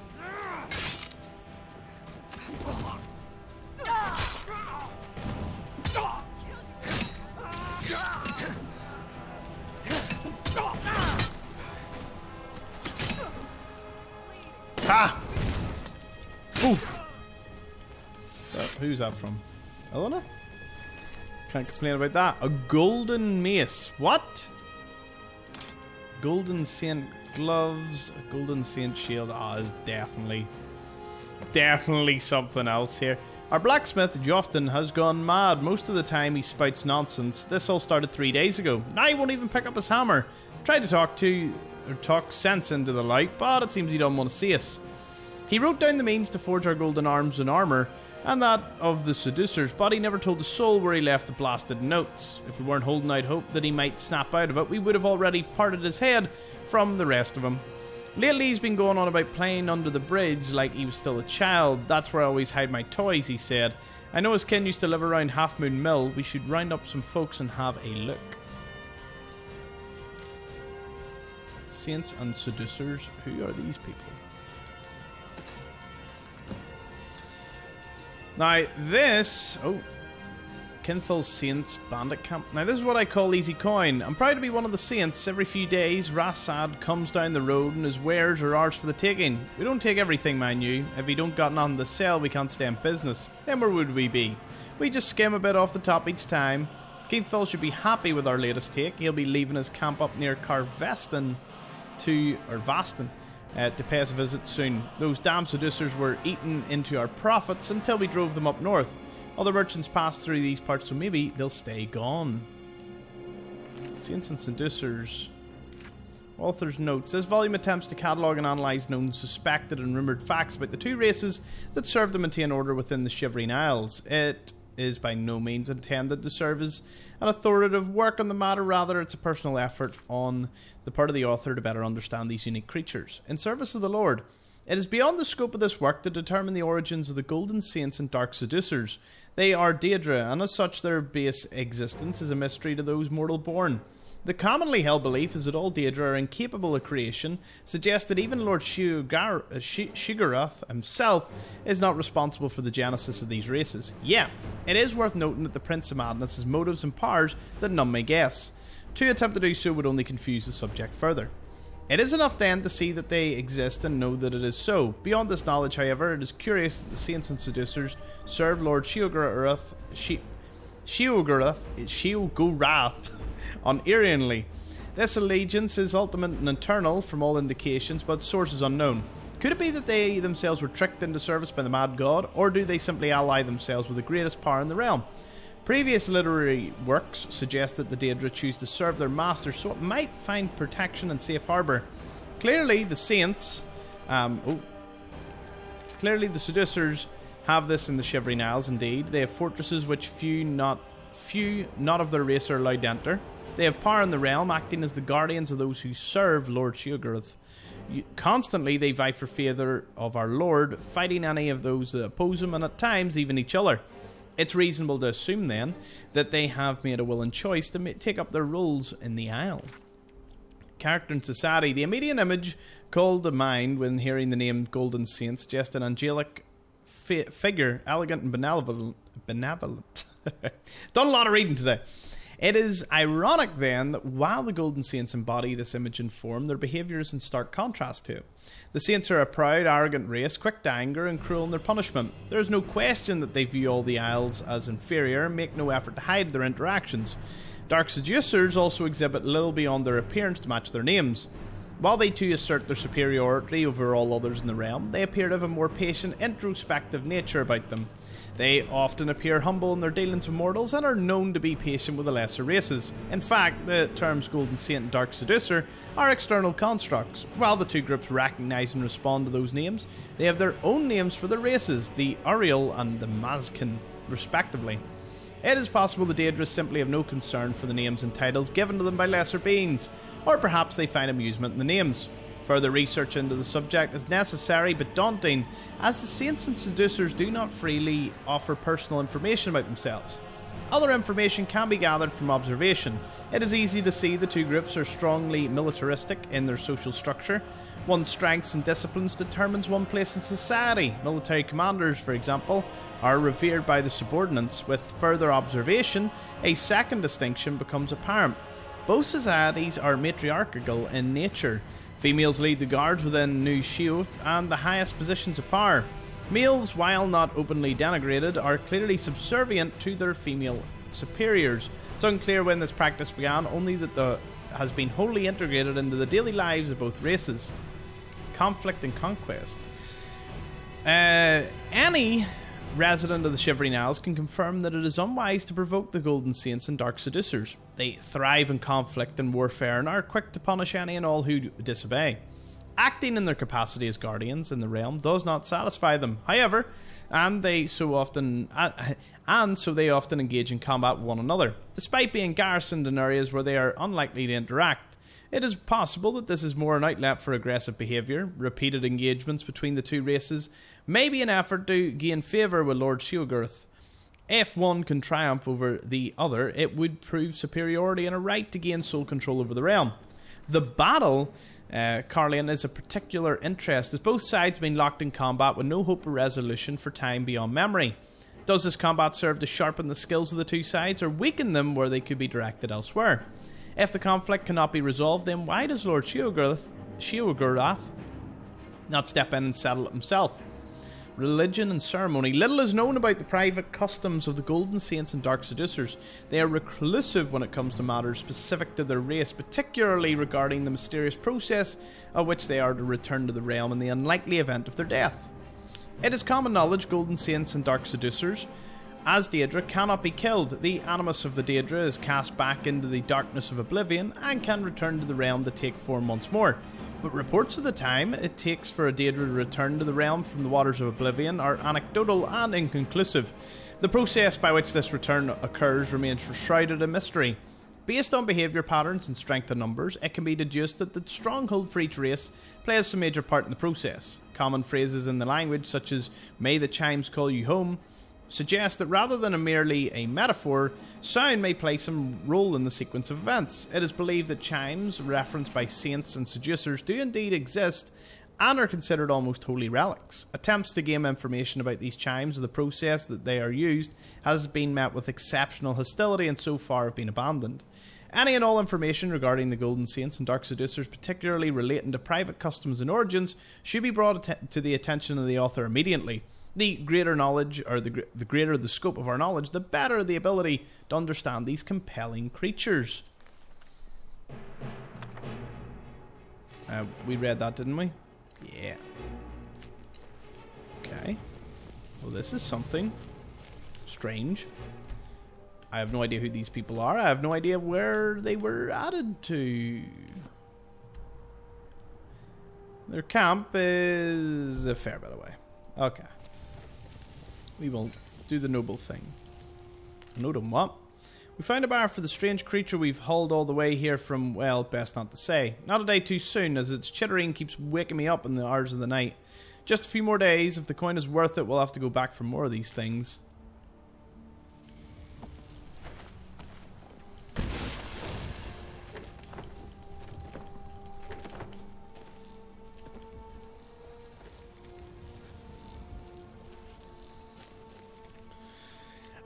Ha! Oof. So, who's that from? Eleanor? Can't complain about that. A golden mace. What? Golden Saint gloves. A golden Saint shield. Ah, is definitely something else here. Our blacksmith, Jofton, has gone mad. Most of the time he spouts nonsense. This all started 3 days ago. Now he won't even pick up his hammer. I've tried to talk sense into the light, but it seems he don't want to see us. He wrote down the means to forge our golden arms and armour, and that of the seducers, but he never told a soul where he left the blasted notes. If we weren't holding out hope that he might snap out of it, we would have already parted his head from the rest of him. Lately he's been going on about playing under the bridge like he was still a child. That's where I always hide my toys, he said. I know his kin used to live around Half Moon Mill. We should round up some folks and have a look. Saints and seducers, who are these people? Now this... Kinthal Saints Bandit Camp. Now this is what I call easy coin. I'm proud to be one of the saints. Every few days, Rassad comes down the road and his wares are ours for the taking. We don't take everything, mind you. If we don't got nothing to sell, we can't stay in business. Then where would we be? We just skim a bit off the top each time. Kinthal should be happy with our latest take. He'll be leaving his camp up near Vaston to pay us a visit soon. Those damn seducers were eating into our profits until we drove them up north. Other merchants pass through these parts, so maybe they'll stay gone. Saints and seducers. Author's notes. This volume attempts to catalogue and analyse known, suspected and rumoured facts about the two races that serve to maintain order within the Shivering Isles. It is by no means intended to serve as an authoritative work on the matter. Rather, it's a personal effort on the part of the author to better understand these unique creatures. In service of the Lord, it is beyond the scope of this work to determine the origins of the Golden Saints and Dark Seducers. They are Daedra, and as such their base existence is a mystery to those mortal born. The commonly held belief is that all Daedra are incapable of creation, suggests that even Lord Shigarath himself is not responsible for the genesis of these races. Yeah, it is worth noting that the Prince of Madness has motives and powers that none may guess. To attempt to do so would only confuse the subject further. It is enough then to see that they exist and know that it is so. Beyond this knowledge, however, it is curious that the Saints and Seducers serve Lord Sheogorath unerringly. This allegiance is ultimate and eternal from all indications, but source is unknown. Could it be that they themselves were tricked into service by the mad god, or do they simply ally themselves with the greatest power in the realm? Previous literary works suggest that the Daedra choose to serve their masters, so it might find protection and safe harbour. Clearly, the Saints, clearly the Seducers have this in the Shivering Isles. Indeed, they have fortresses which few not of their race are allowed to enter. They have power in the realm, acting as the guardians of those who serve Lord Sheogorath. Constantly, they vie for favour of our Lord, fighting any of those that oppose him, and at times even each other. It's reasonable to assume, then, that they have made a will and choice to take up their roles in the Isle. Character and society. The immediate image called to mind when hearing the name Golden Saint suggests an angelic figure, elegant and benevolent. Done a lot of reading today. It is ironic, then, that while the Golden Saints embody this image and form, their behaviour is in stark contrast to it. The Saints are a proud, arrogant race, quick to anger and cruel in their punishment. There is no question that they view all the Isles as inferior and make no effort to hide their interactions. Dark Seducers also exhibit little beyond their appearance to match their names. While they too assert their superiority over all others in the realm, they appear to have a more patient, introspective nature about them. They often appear humble in their dealings with mortals and are known to be patient with the lesser races. In fact, the terms Golden Saint and Dark Seducer are external constructs. While the two groups recognise and respond to those names, they have their own names for their races, the Uriel and the Mazkin, respectively. It is possible the Daedra simply have no concern for the names and titles given to them by lesser beings, or perhaps they find amusement in the names. Further research into the subject is necessary but daunting, as the Saints and Seducers do not freely offer personal information about themselves. Other information can be gathered from observation. It is easy to see the two groups are strongly militaristic in their social structure. One's strengths and disciplines determines one place in society. Military commanders, for example, are revered by the subordinates. With further observation, a second distinction becomes apparent. Both societies are matriarchal in nature. Females lead the guards within New Sheoth and the highest positions of power. Males, while not openly denigrated, are clearly subservient to their female superiors. It's unclear when this practice began, only that it has been wholly integrated into the daily lives of both races. Conflict and conquest. Any resident of the Shivering Isles can confirm that it is unwise to provoke the Golden Saints and Dark Seducers. They thrive in conflict and warfare and are quick to punish any and all who disobey. Acting in their capacity as guardians in the realm does not satisfy them, however, and so they often engage in combat with one another. Despite being garrisoned in areas where they are unlikely to interact, it is possible that this is more an outlet for aggressive behaviour. Repeated engagements between the two races may be an effort to gain favour with Lord Sheogoth. If one can triumph over the other, it would prove superiority and a right to gain sole control over the realm. The battle, Carlian, is of particular interest, as both sides have been locked in combat with no hope of resolution for time beyond memory. Does this combat serve to sharpen the skills of the two sides, or weaken them where they could be directed elsewhere? If the conflict cannot be resolved, then why does Lord Sheogorath not step in and settle it himself? Religion and ceremony. Little is known about the private customs of the Golden Saints and Dark Seducers. They are reclusive when it comes to matters specific to their race, particularly regarding the mysterious process of which they are to return to the realm in the unlikely event of their death. It is common knowledge Golden Saints and Dark Seducers, as Daedra, cannot be killed. The animus of the Daedra is cast back into the darkness of oblivion and can return to the realm to take form once more. But reports of the time it takes for a Daedra to return to the realm from the waters of oblivion are anecdotal and inconclusive. The process by which this return occurs remains shrouded in mystery. Based on behaviour patterns and strength of numbers, it can be deduced that the stronghold for each race plays some major part in the process. Common phrases in the language, such as "may the chimes call you home," suggest that rather than merely a metaphor, sound may play some role in the sequence of events. It is believed that chimes, referenced by saints and seducers, do indeed exist and are considered almost holy relics. Attempts to gain information about these chimes or the process that they are used has been met with exceptional hostility and so far have been abandoned. Any and all information regarding the Golden Saints and Dark Seducers, particularly relating to private customs and origins, should be brought to the attention of the author immediately. The greater knowledge, or the greater the scope of our knowledge, the better the ability to understand these compelling creatures. We read that, didn't we? Yeah. Okay. Well, this is something strange. I have no idea who these people are. I have no idea where they were added to. Their camp is a fair bit away. Okay. We will do the noble thing. Note on what? We found a bar for the strange creature we've hauled all the way here from, well, best not to say. Not a day too soon, as its chittering keeps waking me up in the hours of the night. Just a few more days. If the coin is worth it, we'll have to go back for more of these things.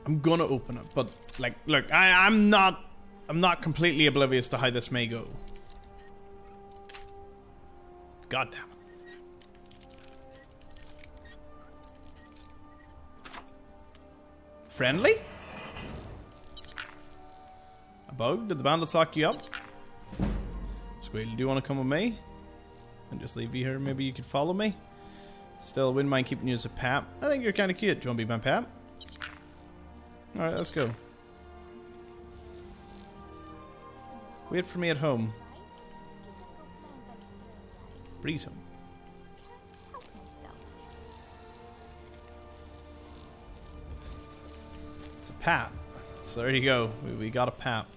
I'm gonna open it, but like, look, I'm not completely oblivious to how this may go. God damn it. Friendly? A bug? Did the bandits lock you up? Squeal, do you want to come with me? And just leave you here, maybe you could follow me? Still, wouldn't mind keeping you as a pet. I think you're kind of cute. Do you want to be my pet? Alright, let's go. Wait for me at home. Breeze home. It's a pap. So there you go. We got a pap.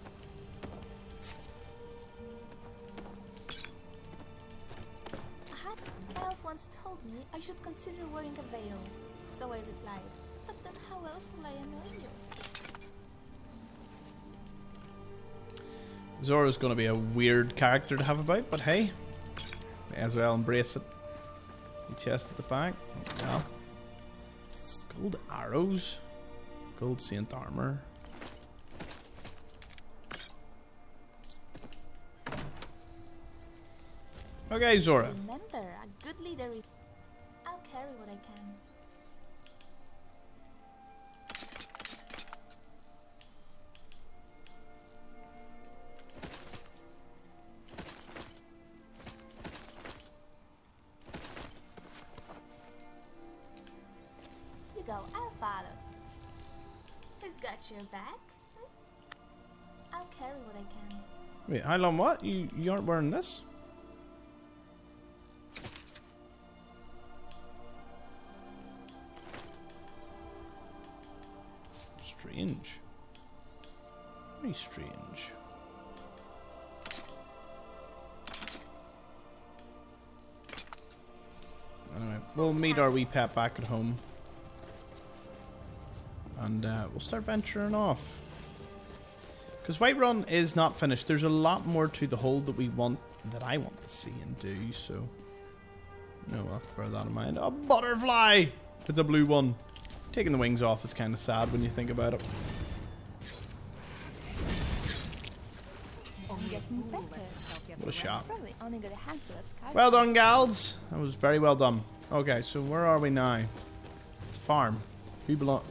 A elf once told me I should consider wearing a veil. So I replied, but then how else will I annoy you? Zora's going to be a weird character to have about, but hey, may as well embrace it. The chest at the back. Yeah. Gold arrows. Gold saint armor. Okay, Zora. Remember, a good leader is... I'll carry what I can. You go. I'll follow. Who's got your back? I'll carry what I can. Wait, how long? What? You aren't wearing this? Strange. Very strange. Anyway, we'll meet our wee pet back at home. And we'll start venturing off. Because Whiterun is not finished. There's a lot more to the hold that I want to see and do, so no, I'll have to bear that in mind. A butterfly! It's a blue one. Taking the wings off is kind of sad when you think about it. What a shot. Well done, gals. That was very well done. Okay, so where are we now? It's a farm. Who belong?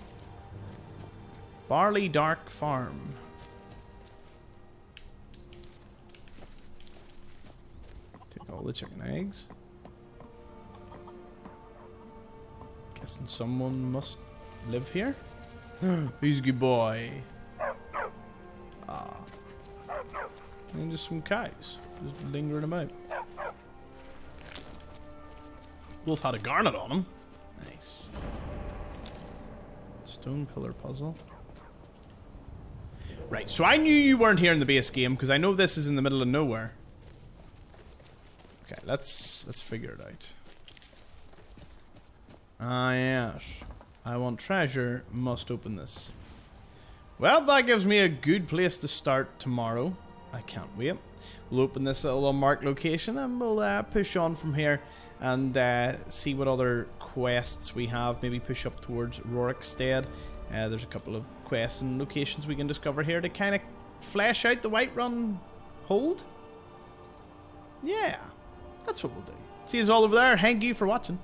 Barley Dark Farm. Take all the chicken eggs. Guessing someone must live here. Who's a good boy? Ah. And just some cows. Just lingering about. Wolf had a garnet on him. Nice. Stone pillar puzzle. Right, so I knew you weren't here in the base game because I know this is in the middle of nowhere. Okay, let's figure it out. Ah, yes. I want treasure. Must open this. Well, that gives me a good place to start tomorrow. I can't wait. We'll open this little unmarked location and we'll push on from here and see what other quests we have. Maybe push up towards Rorikstead. There's a couple of quests and locations we can discover here to kind of flesh out the Whiterun hold. Yeah, that's what we'll do. See you all over there. Thank you for watching.